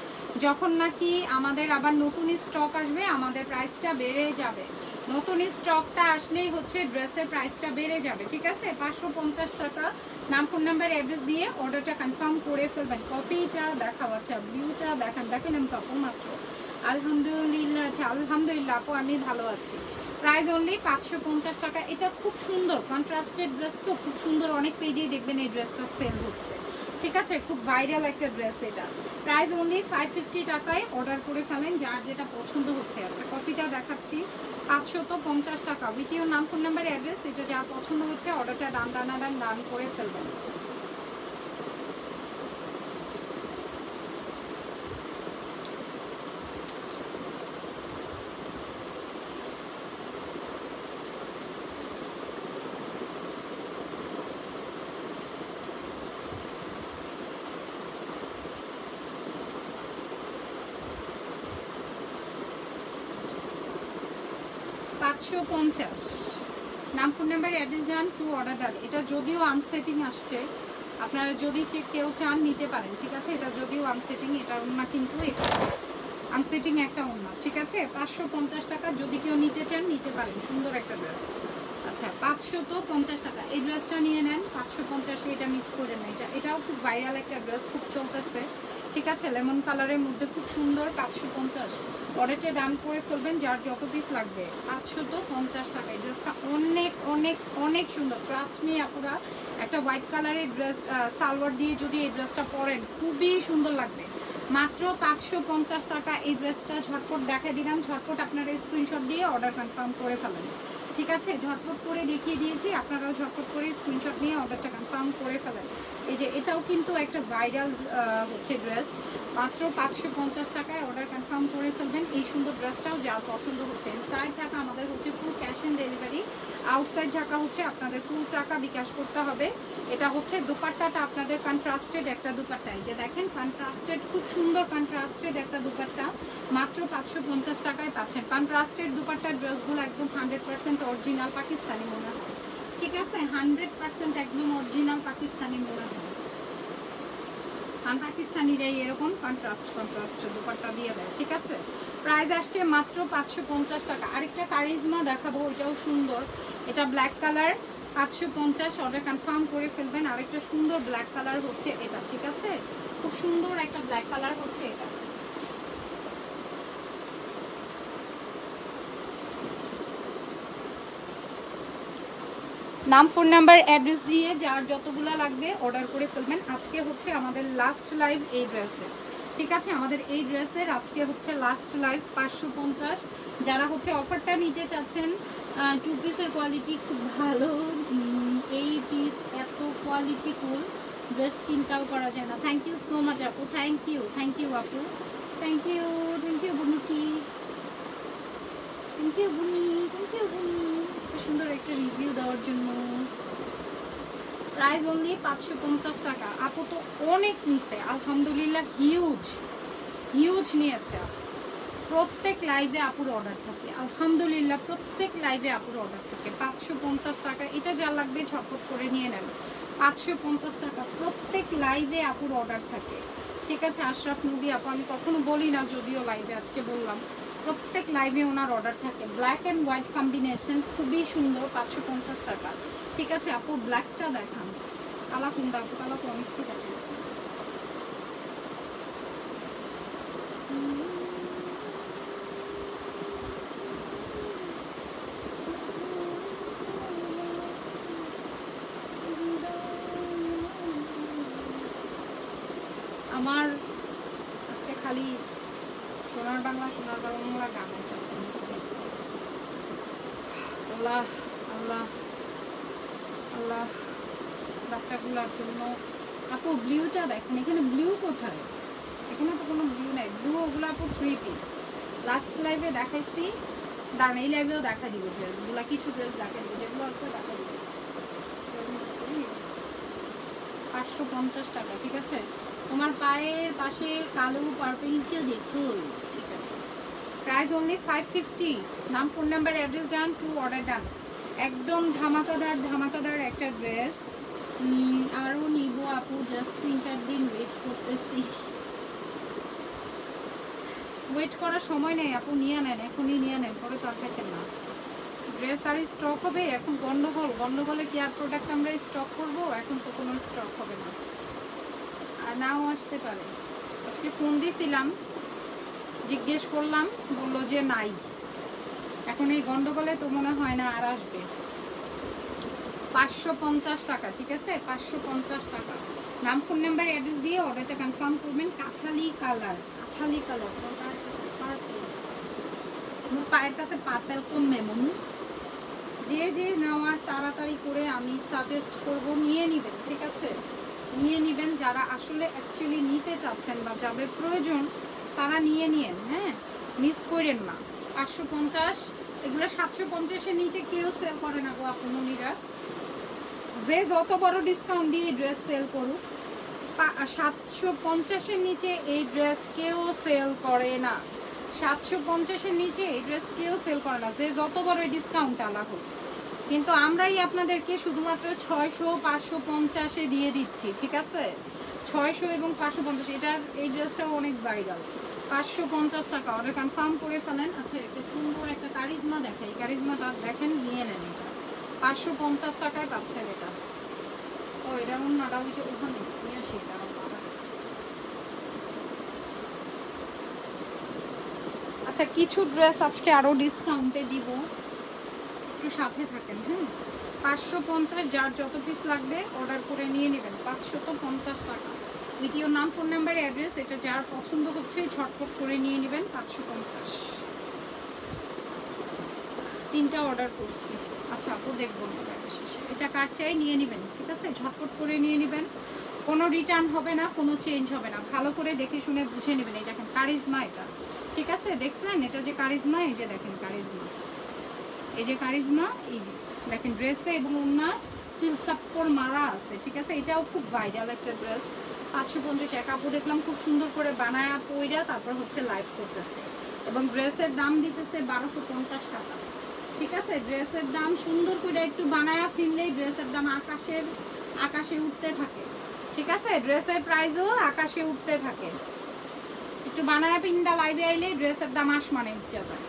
যখন নাকি আমাদের আবার নতুন স্টক আসবে, আমাদের প্রাইসটা বেড়ে যাবে। নতুন স্টকটা আসলেই হচ্ছে ড্রেসের প্রাইসটা বেড়ে যাবে, ঠিক আছে? 550 টাকা। নাম ফোন নাম্বার অ্যাড্রেস দিয়ে অর্ডারটা কনফার্ম করে ফেলবেন। কফিটা দেখাও, আচ্ছা ব্লুটা দেখান, দেখেন আমি তখন মাত্র। আলহামদুলিল্লাহ, আচ্ছা আলহামদুলিল্লাহ আপু আমি ভালো আছি। প্রাইস অনলি 550 টাকা। এটা খুব সুন্দর কন্ট্রাস্টেড ড্রেস, তো খুব সুন্দর, অনেক পেজেই দেখবেন এই ড্রেসটা সেল হচ্ছে। ঠিক আছে, খুব ভাইরাল একটা ড্রেস এটা। প্রাইস অনলি 550 টাকায় অর্ডার করে ফেলেন যার যেটা পছন্দ হচ্ছে। আচ্ছা কফিটা দেখাচ্ছি 550 টাকা উইথ ইউর নাম, ফোন নাম্বার, অ্যাড্রেস। এটা যা পছন্দ হচ্ছে অর্ডারটা ডান করে ফেলবেন। $550, নাম, phone number, address done to order ডান। এটা যদিও আনসেটিং আসছে, আপনারা যদি কেউ চান নিতে পারেন, ঠিক আছে। এটা যদিও আনসেটিং, এটা ওন্না কিন্তু এটা আনসেটিং একটা ওন্না, ঠিক আছে। 550 টাকা, যদি কেউ নিতে চান নিতে পারেন, সুন্দর একটা ড্রেস। আচ্ছা 550 টাকা এই ড্রেসটা নিয়ে নেন। 550, এটা মিস করে না। এটাও খুব ভাইরাল একটা ড্রেস, খুব চলতেছে, ঠিক আছে। লেমন কালারের মধ্যে খুব সুন্দর। 550 অর্ডারটা ডান করে ফেলবেন যার যত পিস লাগবে। 550 টাকা এই ড্রেসটা অনেক অনেক অনেক সুন্দর। ট্রাস্ট মি আপুরা, একটা হোয়াইট কালারের ড্রেস সালোয়ার দিয়ে যদি এই ড্রেসটা পরেন খুবই সুন্দর লাগবে। মাত্র 550 টাকা এই ড্রেসটা ঝটপট দেখা দিলাম। ঝটপট আপনারা স্ক্রিনশট দিয়ে অর্ডার কনফার্ম করে ফেলেন, ঠিক আছে। ঝটপট করে দেখিয়ে দিয়েছি, আপনারাও ঝটপট করে স্ক্রিনশট নিয়ে অর্ডারটা কনফার্ম করে ফেলেন। এই যে এটাও কিন্তু একটা ভাইরাল হচ্ছে ড্রেস, মাত্র 550 টাকায় অর্ডার কনফার্ম করে ফেলবেন। এই সুন্দর ড্রেসটাও যার পছন্দ হচ্ছে। ইনসাইড ঢাকা আমাদের হচ্ছে ফুল cash on delivery, outside Dhaka হচ্ছে আপনাদের ফুল টাকা বিকাশ করতে হবে। এটা হচ্ছে দুপাট্টাটা আপনাদের কন্ট্রাস্টেড একটা দুপাট্টা, এই যে দেখেন কন্ট্রাস্টেড, খুব সুন্দর কন্ট্রাস্টেড একটা দুপাট্টা, মাত্র 550 টাকায় পাচ্ছেন। কন্ট্রাস্টেড দুপাট্টার ড্রেসগুলো একদম 100% অরিজিনাল পাকিস্তানি মনে হয়, ঠিক আছে। 100% একদম অরিজিনাল পাকিস্তানি মনে হয়, কারণ পাকিস্তানিরাই এরকম কন্ট্রাস্ট দুপাট্টা দিয়ে দেয়, ঠিক আছে। প্রাইস আসছে মাত্র 550 টাকা। আরেকটা কারিজমা দেখাবো, ওইটাও সুন্দর। এটা ব্ল্যাক কালার, 550 অর্ডার কনফার্ম করে ফেলবেন। আরেকটা সুন্দর ব্ল্যাক কালার হচ্ছে এটা, ঠিক আছে। খুব সুন্দর একটা ব্ল্যাক কালার হচ্ছে এটা। নাম, ফোন নাম্বার, অ্যাড্রেস দিয়ে যার যতগুলো লাগবে অর্ডার করে ফেলবেন। আজকে হচ্ছে আমাদের লাস্ট লাইভ এই ড্রেসের, ঠিক আছে। আমাদের এই ড্রেসের আজকে হচ্ছে লাস্ট লাইভ। 550 যারা হচ্ছে অফারটা নিতে চাচ্ছেন, 2 পিসের কোয়ালিটি খুব ভালো। এই পিস এত কোয়ালিটি ফুল ড্রেস চিন্তাও করা যায় না। থ্যাংক ইউ সো মাচ আপু, থ্যাংক ইউ আপু, থ্যাংক ইউ বুনুটি, থ্যাংক ইউ বুনি, সুন্দর একটা রিভিউ দেওয়ার জন্য। প্রাইস অনলি 550 টাকা। আপু তো অনেক নিছে, আলহামদুলিল্লাহ, হিউজ নিয়েছে। প্রত্যেক লাইভে আপুর অর্ডার থাকে, আলহামদুলিল্লাহ, প্রত্যেক লাইভে আপুর অর্ডার থাকে। 550 টাকা, এটা যা লাগবে ঝটপট করে নিয়ে নেন। 550 টাকা, প্রত্যেক লাইভে আপুর অর্ডার থাকে, ঠিক আছে। আশরাফ নবী আপু, আমি কখনো বলি না, যদিও লাইভে আজকে বললাম, প্রত্যেক লাইভে ওনার অর্ডার থাকে। ব্ল্যাক অ্যান্ড হোয়াইট কম্বিনেশন, খুবই সুন্দর। 550 টাকা, ঠিক আছে। আপু ব্ল্যাকটা দেখান, কালা কুন্ডা আপু, কালা তো অনেক, ঠিক আছে। আমার আজকে খালি সোনার বাংলা গান হইতেছে। আল্লাহ আল্লাহ আল্লাহ, বাচ্চাগুলোর জন্য। আপু ব্লুটা দেখেন, এখানে ব্লু কোথায়? এখানে তো কোনো ব্লু নাই। ব্লু ওগুলো আপু 3 পিস লাস্ট লাইভে দেখাইছি, দাঁড়ান এই লাইভেও দেখা দিব ড্রেসগুলো, কিছু ড্রেস দেখা দিব, যেগুলো আসতে দেখা দিব। 550 টাকা, ঠিক আছে। তোমার পায়ের পাশে কালো পার্পেলটা দেখো, ঠিক আছে। Price only 550। নাম, phone number, address done to order ডান। একদম ধামাকাদার একটা ড্রেস। আরও নিব আপু, জাস্ট 3-4 দিন ওয়েট করতেছি। ওয়েট করার সময় নেই আপু, নিয়ে নেন, এখনই নিয়ে নেন, পরে তো আর থাকেন না। ড্রেস আর স্টক হবে এখন, গন্ডগোলে কি আর প্রোডাক্ট আমরা স্টক করবো? এখন তো কোনো স্টক হবে না, আর নাও আসতে পারে। আজকে ফোন দিয়েছিলাম, জিজ্ঞেস করলাম, বললো যে নাই। এখন এই গন্ডগোলে তো মনে হয় না আর আসবে। 550 টাকা, ঠিক আছে। 550 টাকা, নাম ফোন নাম্বার অ্যাড্রেস দিয়ে অর্ডারটা কনফার্ম করবেন। কাঁঠালি কালার, কাঁঠালি কালার পায়ের কাছে পার্পেল কমবে মনু। যে যে নেওয়ার তাড়াতাড়ি করে আমি সাজেস্ট করব নিয়ে নেবেন, ঠিক আছে? নিয়ে নেবেন যারা আসলে অ্যাকচুয়ালি নিতে চাচ্ছেন বা যাদের প্রয়োজন তারা নিয়ে নিয়েন, হ্যাঁ, মিস করেন না। 550, এগুলো 750-এর নিচে কেউ সেল করে না গো আপুমনিরা। যে যত বড় ডিসকাউন্ট দিয়ে ড্রেস সেল করুক, 750-এর নিচে এই ড্রেস কেউ সেল করে না। 750-এর নিচে এই ড্রেস কেউ সেল করে না, যে যত বড় ডিসকাউন্ট আলা হোক। কিন্তু আমরাই আপনাদেরকে শুধুমাত্র 600, 550-এ দিয়ে দিচ্ছি, ঠিক আছে? 600 এবং 550, এটার এই ড্রেসটাও অনেক ভাইরাল। 550 টাকা অর্ডার কনফার্ম করে ফেলেন। আচ্ছা, একটা সুন্দর একটা কারিজমা দেখাই, কারিজমাটা দেখেন, নিয়ে নেন। এটা 550 টাকায় পাচ্ছেন এটা। ও এটা নাটা হয়েছে ওখানে নিয়ে আসি। আচ্ছা, কিছু ড্রেস আজকে আরও ডিসকাউন্টে দিব, একটু সাথে থাকেন, হ্যাঁ। 550, যার যত পিস লাগবে অর্ডার করে নিয়ে নেবেন। 550 টাকা উইথ ইউর নাম, ফোন নাম্বার, অ্যাড্রেস। এটা যার পছন্দ হচ্ছে ঝটপট করে নিয়ে নেবেন। 550, 3টা অর্ডার করছি। আচ্ছা আপু দেখবো না, এটা কার চাই নিয়ে নেবেন, ঠিক আছে? ঝটপট করে নিয়ে নেবেন, কোনো রিটার্ন হবে না, কোনো চেঞ্জ হবে না। ভালো করে দেখে শুনে বুঝে নেবেন। এই দেখেন কারিজমা, এটা ঠিক আছে? দেখছেন এটা যে কারিজমা, এই যে দেখেন কারিজমা, এই যে কারিজমা, এই যে দেখেন ড্রেসে এবং ওনার সিলসাপ্পর মারা আছে, ঠিক আছে? এটাও খুব ভাইরাল একটা ড্রেস। 550 এক আপু দেখলাম খুব সুন্দর করে বানায়া পইরা তারপর হচ্ছে লাইভ করতেছে, এবং ড্রেসের দাম দিতেছে 1250 টাকা, ঠিক আছে? ড্রেসের দাম সুন্দর করে একটু বানায়া ফিরলেই ড্রেসের দাম আকাশে উঠতে থাকে, ঠিক আছে? ড্রেসের প্রাইসও আকাশে উঠতে থাকে। একটু বানায়া পিন্ডা লাইভে আইলে ড্রেসের দাম আসমানে উঠতে যায়।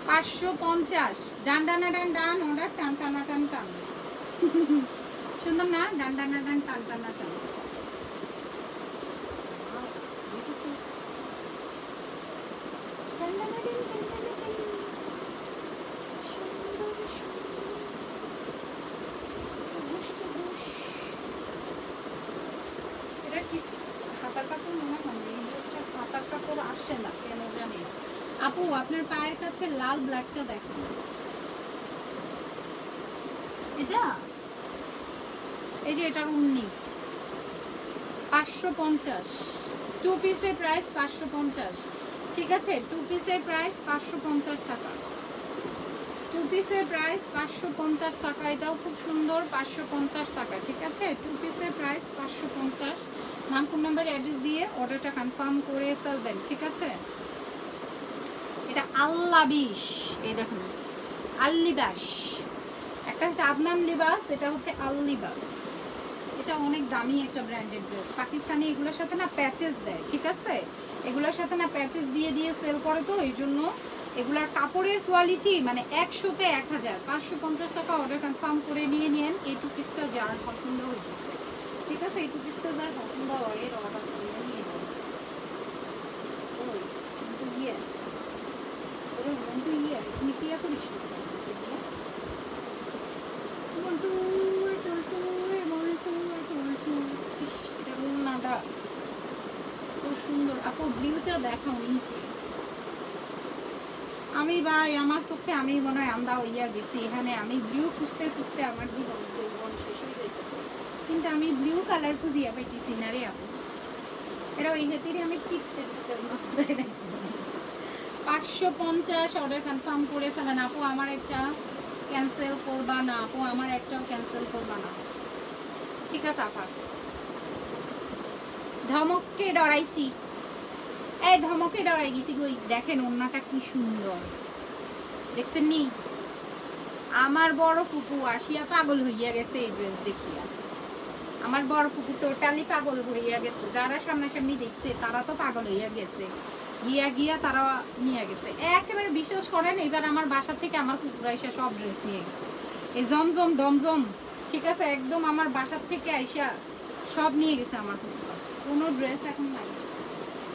550, ডান ডানা ডান ডান, অর্ডার টান টানা টান টান। সুন্দর না? ডান ডানা ডান টান টানা টান। এটা কি হাতার কাপড় মনে হয়? এই ড্রেসটা হাতার কাপড় আসে না কেন জানি। আপু আপনার পায়ের কাছে লাল ব্ল্যাকটা দেখেন, এটা এই যে এটার উন্নি 550, 2 পিসের প্রাইস 550, ঠিক আছে? 2 পিসের প্রাইস 550 টাকা, 2 পিসের প্রাইস 550 টাকা। এটাও খুব সুন্দর, 550 টাকা, ঠিক আছে? 2 পিসের প্রাইস 550। নাম, ফোন নাম্বার, অ্যাড্রেস দিয়ে অর্ডারটা কনফার্ম করে ফেলবেন, ঠিক আছে? এটা আল্লাবিশ, এই দেখুন আল্লিবাস, একটা হচ্ছে আদনান লিবাস, এটা হচ্ছে আল্লিবাস। এটা অনেক দামি একটা ব্র্যান্ডেড ড্রেস। পাকিস্তানি এগুলোর সাথে না প্যাচেস দেয়, ঠিক আছে? এগুলোর সাথে না প্যাচেস দিয়ে দিয়ে সেল করে, তো এই জন্য এগুলার কাপড়ের কোয়ালিটি মানে 100-তে 1000। 550 টাকা অর্ডার কনফার্ম করে নিয়ে নিন। এই 2 পিসটা যার পছন্দ হয়েছে, ঠিক আছে? এই 2 পিসটা যার পছন্দ হয় এর অর্ডার করে নিয়ে নেন। ওই কিন্তু তুমি কি করিস না? খুব সুন্দর আপু, ব্লুটা দেখাও নিচে। আমি ভাই আমার চোখে আমি মনে হয় আন্দা হইয়া গেছি। এখানে আমি ব্লু খুঁজতে খুঁজতে আমার জীবন শেষ হয়ে যাইতেছে, কিন্তু আমি ব্লু কালার খুঁজিয়া পাইতেছি না রে আপু। এরা ওই হেতিরে আমি টিপতে 550 অর্ডার কনফার্ম করে ফেলেন। আপু আমার একটা ক্যান্সেল করবা না? আপু আমার একটাও ক্যান্সেল করবা না, ঠিক আছে? আপা ধমককে ডরাইছি, এই ধমকে ডরাই গেছি গই। দেখেন ওন্নাটা কি সুন্দর, দেখছেন নি? আমার বড় ফুপু আসিয়া পাগল হইয়া গেছে এই ড্রেস দেখিয়া। আমার বড় ফুপু টোটালি পাগল হইয়া গেছে। যারা সামনাসামনি দেখছে তারা তো পাগল হইয়া গেছে, গিয়া তারা নিয়ে গেছে। একেবারে বিশ্বাস করেন, এবার আমার বাসা থেকে আমার ফুপুরা এসে সব ড্রেস নিয়ে গেছে। এই জমজম দমজম, ঠিক আছে? একদম আমার বাসার থেকে আইসা সব নিয়ে গেছে আমার ফুপুরা। কোনো ড্রেস এখন নাই,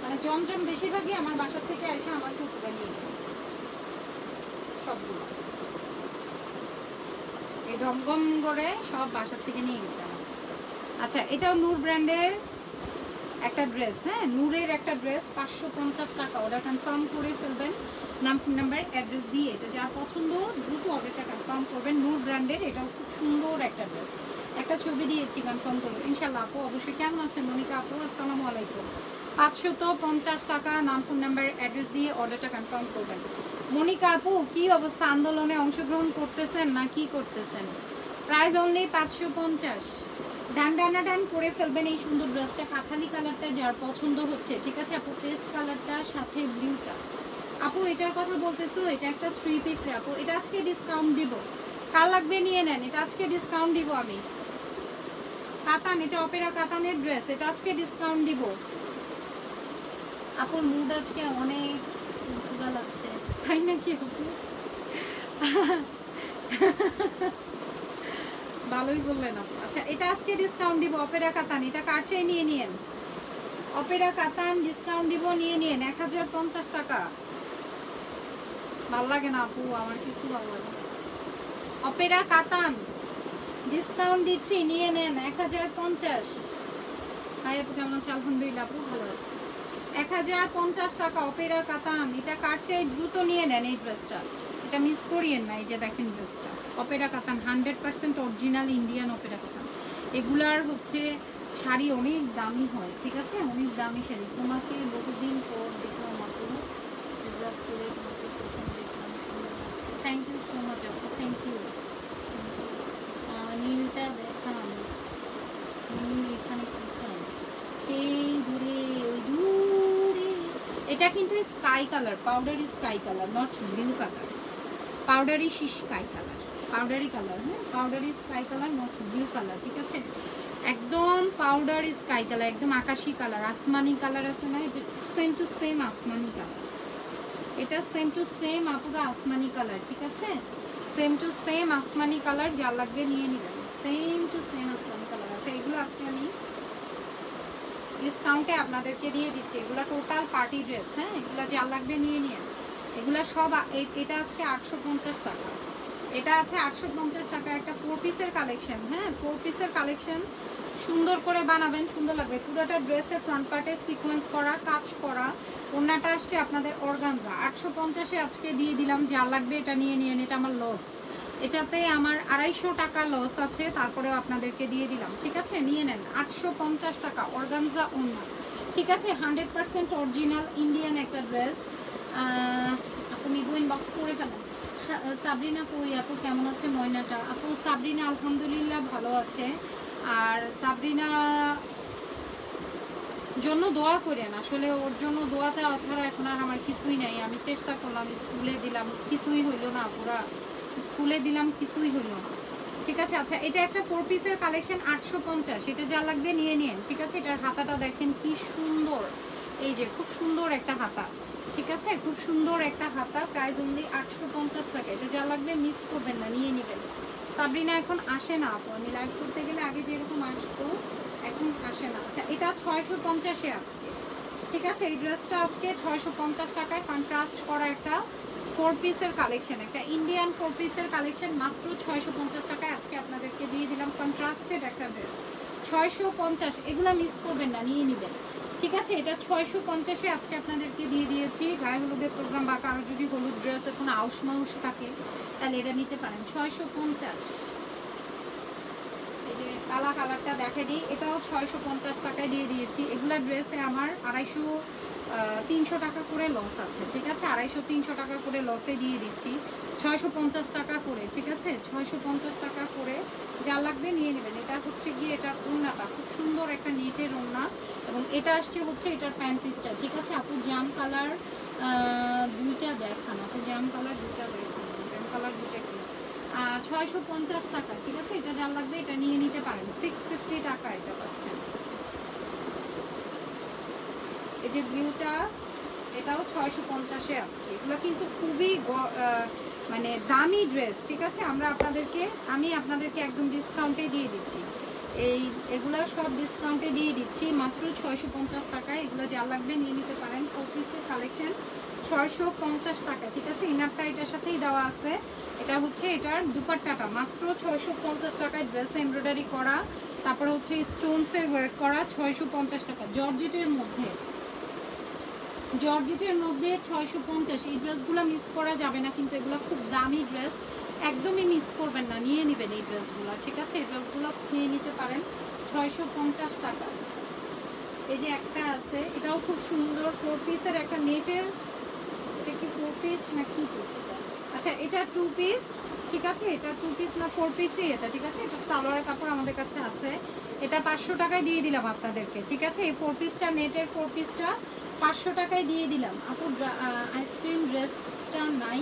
মানে জমজম বেশিরভাগই আমার বাসার থেকে এসে আমার ফুপুরা নিয়ে গেছে সবগুলো। এই ডমগম করে সব বাসার থেকে নিয়ে গেছে আমার। আচ্ছা, এটাও নূর ব্র্যান্ডের একটা ড্রেস, হ্যাঁ, নূরের একটা ড্রেস, 550 টাকা। অর্ডার কনফার্ম করে ফেলবেন নাম, ফোন নাম্বার, অ্যাড্রেস দিয়ে। এটা যার পছন্দ দ্রুত অর্ডারটা কনফার্ম করবেন। নূর ব্র্যান্ডের, এটাও খুব সুন্দর একটা ড্রেস। একটা ছবি দিয়েছি, কনফার্ম করবেন ইনশাল্লাহ। আপু অবশ্যই কেমন আছেন মনিকা আপু? আসসালামু আলাইকুম। 550 টাকা, নাম, ফোন নাম্বার, অ্যাড্রেস দিয়ে অর্ডারটা কনফার্ম করবেন। মনিকা আপু কি অবস্থা, আন্দোলনে অংশগ্রহণ করতেছেন না কি করতেছেন? Price only 550। ডান ডানা ডান করে ফেলবেন এই সুন্দর ড্রেসটা। কাঠালি কালারটা যার পছন্দ হচ্ছে, ঠিক আছে আপু, পেস্ট কালারটা সাথে ব্লুটা। আপু এটার কথা বলতেছো, এটা একটা 3 পিস আপু, এটা আজকে ডিসকাউন্ট দিব। কাল লাগবে নিয়ে নেন, এটা আজকে ডিসকাউন্ট দিব আমি। কাতান, এটা অপেরা কাতানের ড্রেস, এটা আজকে ডিসকাউন্ট দিব। আপুর মুড আজকে অনেক সুন্দর লাগছে, তাই নাকি আপু? ভালোই বললেন আপু। আচ্ছা, এটা আজকে ডিসকাউন্ট দিব, অপেরা কাতান। এটা কার চেয়ে নিয়ে নিন, অপেরা কাতান ডিসকাউন্ট দিব, নিয়ে নিন 1050 টাকা। ভাল লাগে না আপু, আমার কিছু ভালো লাগে না। অপেরা কাতান ডিসকাউন্ট দিচ্ছি, নিয়ে নেন 1050। হাই আপু কেমন আছে? আলহামদুলিল্লাহ আপু ভালো আছে। 1050 টাকা অপেরা কাতান। এটা কার চেয়ে দ্রুত নিয়ে নেন এই ড্রেসটা, এটা মিস করিয়েন না। এই যে দেখেন ড্রেসটা, অপেরা কাতান, 100% অরিজিনাল ইন্ডিয়ান অপেরা কাতান। এগুলার হচ্ছে শাড়ি অনেক দামি হয়, ঠিক আছে, অনেক দামি শাড়ি। তোমাকে বহুদিন পর দেখলাম আপু, রিজার্ভ করে তোমাকে প্রথম দেখলাম, থ্যাংক ইউ সো মাচ আপু, থ্যাংক ইউ। নীলটা দেখান, নীল এখানে কোথায়? সেই দূরে, ওই দূরে। এটা কিন্তু sky colour, powdery sky colour, not blue colour, powdery sky colour, powdery colour, হ্যাঁ, powdery sky colour, not blue colour, ঠিক আছে, একদম পাউডারি স্কাই কালার, একদম আকাশি কালার, আসমানি কালার আছে না, এটা same to same Asmani colour. এটা সেম টু সেম আপুরা আসমানি কালার, ঠিক আছে, same to same Asmani colour. যা লাগবে নিয়ে নেবেন, same to same Asmani colour আছে। এগুলো আজকে আমি ডিসকাউন্টে আপনাদেরকে দিয়ে দিচ্ছি। এগুলো টোটাল পার্টি ড্রেস, হ্যাঁ, এগুলো যা লাগবে নিয়ে নিন। এগুলো সব, এটা আজকে 850 টাকা, এটা আছে 850 টাকা। একটা 4 পিসের কালেকশন, হ্যাঁ, 4 পিসের কালেকশন, সুন্দর করে বানাবেন, সুন্দর লাগবে। পুরোটা ড্রেসের ফ্রন্ট পার্টে সিকোয়েন্স করা, কাজ করা। ওড়নাটা আসছে আপনাদের অর্গানজা। 850-এ আজকে দিয়ে দিলাম, যা লাগবে এটা নিয়ে নিন। এটা আমার লস, এটাতে আমার 250 টাকা লস আছে, তারপরেও আপনাদেরকে দিয়ে দিলাম, ঠিক আছে, নিয়ে নেন। 850 টাকা অর্গানজা ওড়না, ঠিক আছে, 100% অরিজিনাল ইন্ডিয়ান একটা ড্রেস। আপনি ইনবক্স করে ফেলেন। সাবরিনা কই আপু কেমন আছে? ময়নাটা আপু, সাবরিনা আলহামদুলিল্লাহ ভালো আছে। আর সাবরিনা জন্য দোয়া করেন, আসলে ওর জন্য দোয়া চাওয়া ছাড়া এখন আর আমার কিছুই নাই। আমি চেষ্টা করলাম, স্কুলে দিলাম, কিছুই হইল না, পুরা স্কুলে দিলাম, কিছুই হইল না, ঠিক আছে। আচ্ছা, এটা একটা 4 পিসের কালেকশন, 850, এটা যা লাগবে নিয়ে নিন, ঠিক আছে। এটার হাতাটা দেখেন কি সুন্দর, এই যে খুব সুন্দর একটা হাতা, ঠিক আছে, খুব সুন্দর একটা হাতা। প্রাইস অনলি 850 টাকা। এটা যা লাগবে মিস করবেন না, নিয়ে নেবেন। সাবরিনা এখন আসে না আপু, আমি লাইভ করতে গেলে আগে যেরকম আসতো এখন আসে না। আচ্ছা, এটা 650-এ আজকে, ঠিক আছে, এই ড্রেসটা আজকে 650 টাকায় কন্ট্রাস্ট করা একটা 4 পিসের কালেকশন, একটা ইন্ডিয়ান 4 পিসের কালেকশন, মাত্র 650 টাকায় আজকে আপনাদেরকে দিয়ে দিলাম। কন্ট্রাস্টেড একটা ড্রেস, 650। এগুলো মিস করবেন না, নিয়ে নেবেন, ঠিক আছে। এটা 650-এ আজকে আপনাদেরকে দিয়ে দিয়েছি। গায়ে হলুদের প্রোগ্রাম বা কারো যদি হলুদ ড্রেস এখন আউশ মাউশ থাকে, তাহলে এটা নিতে পারেন, 650। এই যে কালা কালারটা দেখে দিই, এটাও 650 টাকায় দিয়ে দিয়েছি। এগুলা ড্রেসে আমার 250-300 টাকা করে লস আছে, ঠিক আছে, 250-300 টাকা করে লসে দিয়ে দিচ্ছি। 650 টাকা করে, ঠিক আছে, 650 টাকা করে। যা লাগবে নিয়ে নেবেন। এটা হচ্ছে গিয়ে এটার ওড়নাটা খুব সুন্দর একটা নেটের ওড়না, এবং এটা আসছে হচ্ছে এটার প্যান্ট পিসটা, ঠিক আছে। আপু জাম কালার দুইটা দেখান, আপু জাম কালার দুইটা দেখান, জাম কালার দুইটা কি 650 টাকা, ঠিক আছে। এটা যা লাগবে এটা নিয়ে নিতে পারেন। 650 টাকা এটা পাচ্ছেন। এই যে ব্লুটা, এটাও 650-এ আছে। এগুলো কিন্তু খুবই মানে দামি ড্রেস, ঠিক আছে। আমি আপনাদেরকে একদম ডিসকাউন্টে দিয়ে দিচ্ছি। এগুলো সব ডিসকাউন্টে দিয়ে দিচ্ছি মাত্র 650 টাকায়। এগুলো যা লাগবে নিয়ে নিতে পারেন। 4 পিসের কালেকশন, 650 টাকা, ঠিক আছে। ইনারটা এটার সাথেই দেওয়া আছে। এটা হচ্ছে এটার দুপাট্টাটা মাত্র 650 টাকায়, ড্রেসে এমব্রয়ডারি করা, তারপরে হচ্ছে স্টোনসের ওয়ার্ক করা, 650 টাকা। জর্জেটের মধ্যে, জর্জেটের মধ্যে 650। এই ড্রেসগুলো মিস করা যাবে না কিন্তু, এগুলো খুব দামি ড্রেস, একদমই মিস করবেন না, নিয়ে নেবেন এই ড্রেসগুলো, ঠিক আছে। এই ড্রেসগুলো নিয়ে নিতে পারেন 650 টাকা। এই যে একটা আছে, এটাও খুব সুন্দর, 4 পিসের একটা নেটের, এটা কি 4 পিস না 2 পিস? আচ্ছা এটা 2 পিস, ঠিক আছে। এটা 2 পিস না 4 পিসই এটা, ঠিক আছে। এটা সালোয়ারের কাপড় আমাদের কাছে আছে। এটা 500 টাকায় দিয়ে দিলাম আপনাদেরকে, ঠিক আছে। এই 4 পিসটা, নেটের 4 পিসটা 500 টাকায় দিয়ে দিলাম। আপু আইসক্রিম ড্রেসটা নাই?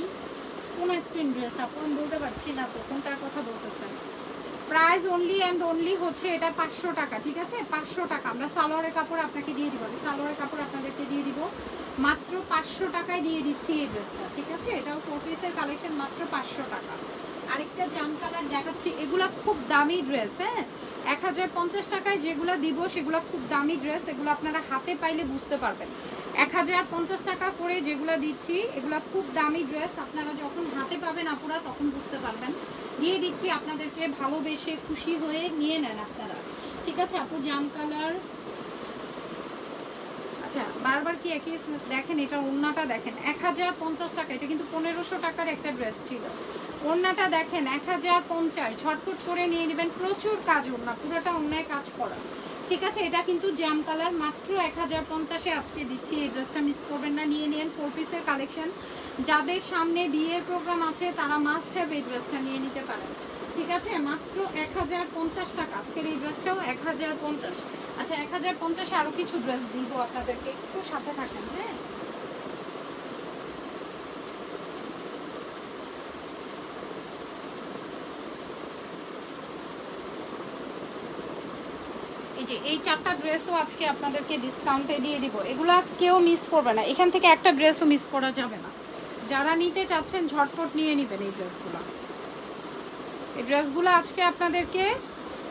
কোন আইসক্রিম ড্রেস আপু? আমি বলতে পারছি না তো কোনটার কথা বলতেছেন। প্রাইস অনলি অ্যান্ড অনলি হচ্ছে এটা 500 টাকা, ঠিক আছে। 500 টাকা। আমরা সালোয়ারের কাপড় আপনাকে দিয়ে দিব, সালোয়ারের কাপড় আপনাদেরকে দিয়ে দিব মাত্র 500 টাকায় দিয়ে দিচ্ছি এই ড্রেসটা, ঠিক আছে। এটাও 4 পিসের কালেকশন, মাত্র 500 টাকা। আরেকটা জাম কালার দেখাচ্ছি, এগুলা খুব দামি ড্রেস, হ্যাঁ। 1050 টাকায় যেগুলো দিব সেগুলো খুব দামি ড্রেস, এগুলো আপনারা হাতে পাইলে বুঝতে পারবেন। 1050 টাকা করে যেগুলো দিচ্ছি এগুলো খুব দামি ড্রেস, আপনারা যখন হাতে পাবেন আপুরা তখন বুঝতে পারবেন। দিয়ে দিচ্ছি আপনাদেরকে, ভালোবেসে খুশি হয়ে নিয়ে নেন আপনারা, ঠিক আছে। আপু জাম কালার, আচ্ছা বারবার কি একই? দেখেন এটা ওড়নাটা দেখেন, 1050 টাকা। এটা কিন্তু 1500 টাকার একটা ড্রেস ছিল। ওড়নাটা দেখেন 1050, ঝটপট করে নিয়ে নেবেন। প্রচুর কাজ ওড়না, পুরোটা ওড়নায় কাজ করা, ঠিক আছে। এটা কিন্তু জাম কালার, মাত্র 1050-এ আজকে দিচ্ছি। এই ড্রেসটা মিস করবেন না, নিয়ে নিন। 4 পিসের কালেকশন, যাদের সামনে বিয়ের প্রোগ্রাম আছে তারা মাস্ট হ্যাভ এই ড্রেসটা নিয়ে নিতে পারেন, ঠিক আছে। মাত্র 1050 টাকা আজকের এই ড্রেসটাও 1050। আচ্ছা 1050-এ আরও কিছু ড্রেস দিব আপনাদেরকে, একটু সাথে থাকেন, হ্যাঁ। এই যে এই 4টা ড্রেসও আজকে আপনাদেরকে ডিসকাউন্টে দিয়ে দিব, এগুলা কেউ মিস করবে না। এখান থেকে একটা ড্রেসও মিস করা যাবে না। যারা নিতে চাচ্ছেন ঝটপট নিয়ে নেবেন এই ড্রেসগুলো। এই ড্রেসগুলো আজকে আপনাদেরকে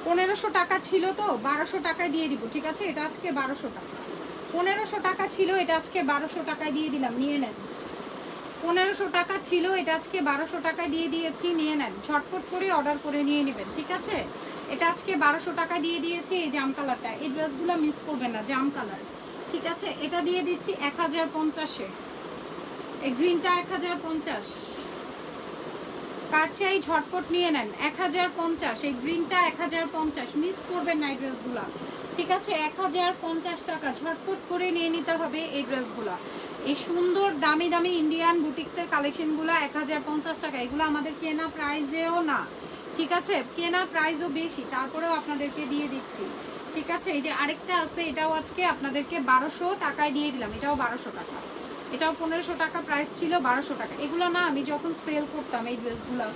1500 টাকা ছিল, তো 1200 টাকায় দিয়ে দিব, ঠিক আছে। এটা আজকে 1200 টাকা। 1500 টাকা ছিল, এটা আজকে 1200 টাকায় দিয়ে দিলাম, নিয়ে নেন। 1500 টাকা ছিল, এটা আজকে 1200 টাকায় দিয়ে দিয়েছি, নিয়ে নেন। ঝটপট করে অর্ডার করে নিয়ে নেবেন, ঠিক আছে। এটা আজকে 1200 টাকা দিয়ে দিয়েছি। এই জাম কালারটা, এই ড্রেসগুলো মিস করবেন না, জাম কালার, ঠিক আছে। এটা দিয়ে দিচ্ছি 1050-এ। এই গ্রিনটা 1050। কার চাই ঝটপট নিয়ে নেন, 1050। এই গ্রিনটা 1050, মিস করবেন না এই ড্রেসগুলো, ঠিক আছে। 1050 টাকা, ঝটপট করে নিয়ে নিতে হবে এই ড্রেসগুলো। এই সুন্দর দামি দামি ইন্ডিয়ান বুটিক্সের কালেকশনগুলো 1050 টাকা। এগুলো আমাদের কেনা প্রাইজেও না, ঠিক আছে। কেনা প্রাইসও বেশি, তারপরেও আপনাদেরকে দিয়ে দিচ্ছি, ঠিক আছে। এই যে আরেকটা আছে, এটাও আজকে আপনাদেরকে 1200 টাকায় দিয়ে দিলাম। এটাও 1200 টাকা। এটাও 1500 টাকা প্রাইস ছিল, 1200 টাকা। এগুলো না আমি যখন সেল করতাম এই ড্রেসগুলো,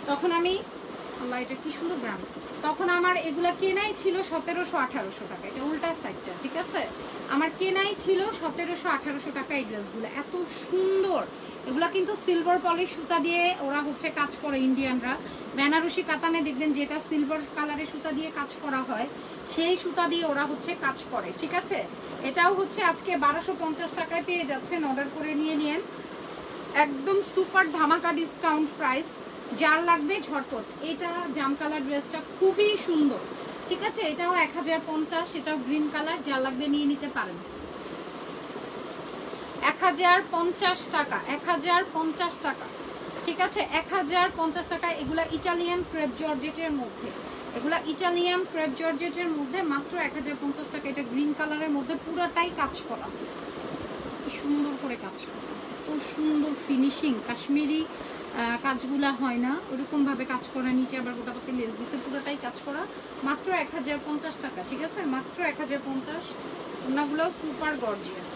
তখন আমি, আল্লাহ এটা কি সুন্দর ব্র্যান্ড, তখন আমার এগুলো কেনাই ছিল 1700-1800 টাকা। এটা উল্টা সাইডটা, ঠিক আছে। আমার কেনাই ছিল 1700-1800 টাকা এই ড্রেসগুলো, এত সুন্দর। এগুলা কিন্তু সিলভার পলিশ সুতা দিয়ে ওরা হচ্ছে কাজ করে ইন্ডিয়ানরা। বেনারসি কাতানে দেখবেন যেটা সিলভার কালারের সুতা দিয়ে কাজ করা হয়, সেই সুতা দিয়ে ওরা হচ্ছে কাজ করে, ঠিক আছে। এটাও হচ্ছে আজকে 1250 টাকায় পেয়ে যাচ্ছেন, অর্ডার করে নিয়ে নিন। একদম সুপার ধামাকা ডিসকাউন্ট প্রাইস, যার লাগবে ঝটপট। এটা জাম কালার ড্রেসটা খুবই সুন্দর, ঠিক আছে। এটাও 1050, এটাও গ্রিন কালার, যার লাগবে নিয়ে নিতে পারেন। 1050 টাকা, 1050 টাকা, ঠিক আছে। 1050 টাকা। এগুলা ইটালিয়ান ক্রেপ জর্জেটের মধ্যে, এগুলা ইটালিয়ান ক্রেপ জর্জেটের মধ্যে মাত্র 1050 টাকা। এটা গ্রিন কালারের মধ্যে পুরোটাই কাজ করা, কি সুন্দর করে কাজ করা, এত সুন্দর ফিনিশিং। কাশ্মীরি কাজগুলা হয় না ওরকমভাবে কাজ করা, নিচে আবার গোটা পাতে লেস দিছে, পুরোটাই কাজ করা, মাত্র 1050 টাকা, ঠিক আছে। মাত্র 1050। ওনাগুলো সুপার গর্জিয়াস,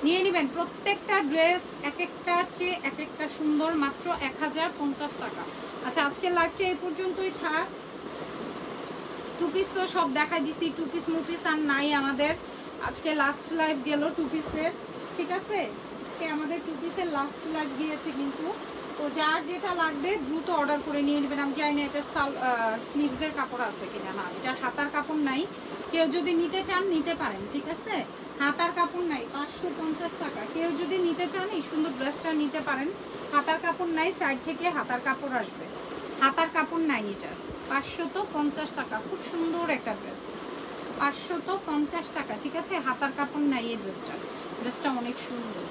নিয়ে নেবেন। প্রত্যেকটা ড্রেস এক একটার চেয়ে এক একটা সুন্দর, মাত্র 1050 টাকা। আচ্ছা আজকের লাইভটা এই পর্যন্তই থাক। টু পিস তো সব দেখাই দিছি, টু পিস মুপিস আর নাই আমাদের। আজকে লাস্ট লাইভ গেল টু পিসের, ঠিক আছে। আজকে আমাদের টু পিসের লাস্ট লাইভ গিয়েছে, কিন্তু তো যার যেটা লাগবে দ্রুত অর্ডার করে নিয়ে নেবেন। আমি জানি না এটার স্লিভসের কাপড় আছে কিনা, না এটার হাতার কাপড় নাই। কেউ যদি নিতে চান নিতে পারেন, ঠিক আছে। হাতার কাপড় নাই, 550 টাকা। কেউ যদি নিতে চান এই সুন্দর ড্রেসটা নিতে পারেন। হাতার কাপড় নাই, সাইড থেকে হাতার কাপড় আসবে, হাতার কাপড় নাই এটার। 550 টাকা, খুব সুন্দর একটা ড্রেস, 550 টাকা, ঠিক আছে। হাতার কাপড় নাই এই ড্রেসটা, ড্রেসটা অনেক সুন্দর।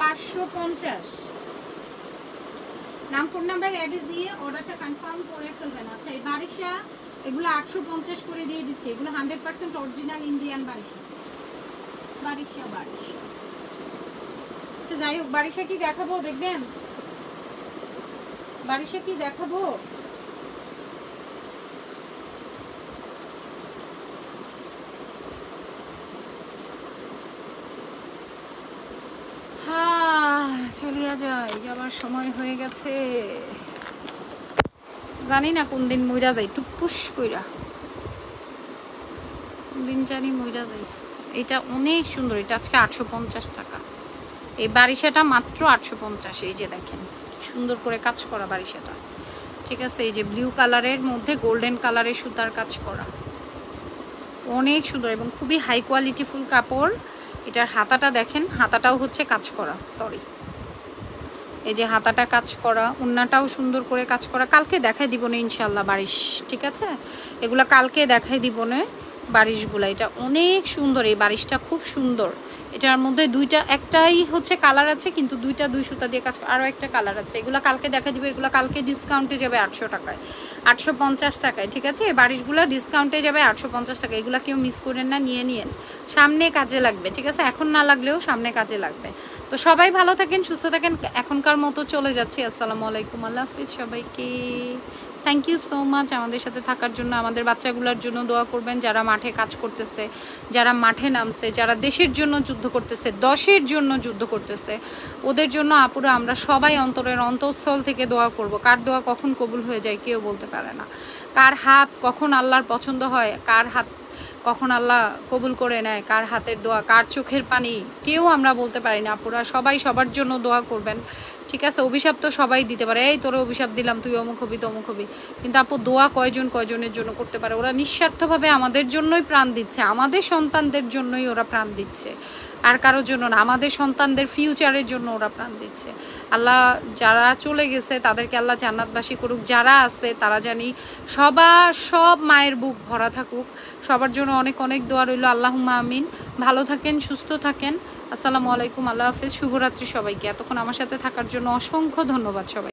550। নাম ফোন নাম্বার অ্যাড্রেস দিয়ে অর্ডারটা কনফার্ম করে ফেলবেন। আচ্ছা এই বারিশা এগুলো 850 করে দিয়ে দিচ্ছি। এগুলো 100% অরিজিনাল ইন্ডিয়ান বারিশা, বারিশা বারিশা। আচ্ছা যাই হোক, বারিশা কি দেখাবো দেখবেন? বারিশা কি দেখাবো? চলিয়া যায়, যাবার সময় হয়ে গেছে। জানি না কোন দিন মইরা যাই, টুপুস কইরা কোন দিন জানি মইরা যাই। এটা অনেক সুন্দর, এটা আজকে 850 টাকা। এই বারিশাটা মাত্র 850। এই যে দেখেন সুন্দর করে কাজ করা বারিশাটা, ঠিক আছে। এই যে ব্লু কালারের মধ্যে গোল্ডেন কালারের সুতার কাজ করা, অনেক সুন্দর এবং খুবই হাই কোয়ালিটি ফুল কাপড়। এটার হাতাটা দেখেন, হাতাটাও হচ্ছে কাজ করা, সরি এই যে হাতাটা কাজ করা, ওন্নাটাও সুন্দর করে কাজ করা। কালকে দেখাই দিব না ইনশাল্লাহ বারিশ, ঠিক আছে। এগুলা কালকে দেখাই দিব না বারিশগুলা। এটা অনেক সুন্দর, এই বারিশটা খুব সুন্দর। এটার মধ্যে দুইটা, একটাই হচ্ছে কালার আছে কিন্তু দুইটা দুই সুতা দিয়ে কাজ, আরও একটা কালার আছে। এগুলো কালকে দেখা দিব। এগুলো কালকে ডিসকাউন্টে যাবে 800 টাকায়, 850 টাকায়, ঠিক আছে। এই বারিশগুলো ডিসকাউন্টে যাবে 850 টাকা। এগুলো কেউ মিস করেন না, নিয়ে নিন, সামনে কাজে লাগবে, ঠিক আছে। এখন না লাগলেও সামনে কাজে লাগবে। তো সবাই ভালো থাকেন, সুস্থ থাকেন। এখনকার মতো চলে যাচ্ছি। আসসালামু আলাইকুম, আল্লাহ হাফিজ সবাইকে। থ্যাংক ইউ সো মাচ আমাদের সাথে থাকার জন্য। আমাদের বাচ্চাগুলোর জন্য দোয়া করবেন, যারা মাঠে কাজ করতেছে, যারা মাঠে নামছে, যারা দেশের জন্য যুদ্ধ করতেছে, দশের জন্য যুদ্ধ করতেছে, ওদের জন্য আপুরা আমরা সবাই অন্তরের অন্তঃস্থল থেকে দোয়া করব। কার দোয়া কখন কবুল হয়ে যায় কেউ বলতে পারে না, কার হাত কখন আল্লাহর পছন্দ হয়, কার হাত কখন আল্লাহ কবুল করে নেয়, কার হাতের দোয়া, কার চোখের পানি, কেউ আমরা বলতে পারি না। আপুরা সবাই সবার জন্য দোয়া করবেন, ঠিক আছে। অভিশাপ তো সবাই দিতে পারে, এই তোরে অভিশাপ দিলাম তুই অমুক হবি তমুক হবি, কিন্তু আপু দোয়া কয়জনের জন্য করতে পারে? ওরা নিঃস্বার্থভাবে আমাদের জন্যই প্রাণ দিচ্ছে, আমাদের সন্তানদের জন্যই ওরা প্রাণ দিচ্ছে, আর কারোর জন্য না। আমাদের সন্তানদের ফিউচারের জন্য ওরা প্রাণ দিচ্ছে। আল্লাহ যারা চলে গেছে তাদেরকে আল্লাহ জান্নাতবাসী করুক, যারা আছে তারা জানি সব মায়ের বুক ভরা থাকুক। সবার জন্য অনেক অনেক দোয়া রইল। আল্লাহুম্মা আমিন। ভালো থাকেন, সুস্থ থাকেন। আসসালামু আলাইকুম, আল্লাহ হাফিজ, শুভরাত্রি সবাইকে। এতক্ষণ আমার সাথে থাকার জন্য অসংখ্য ধন্যবাদ সবাই।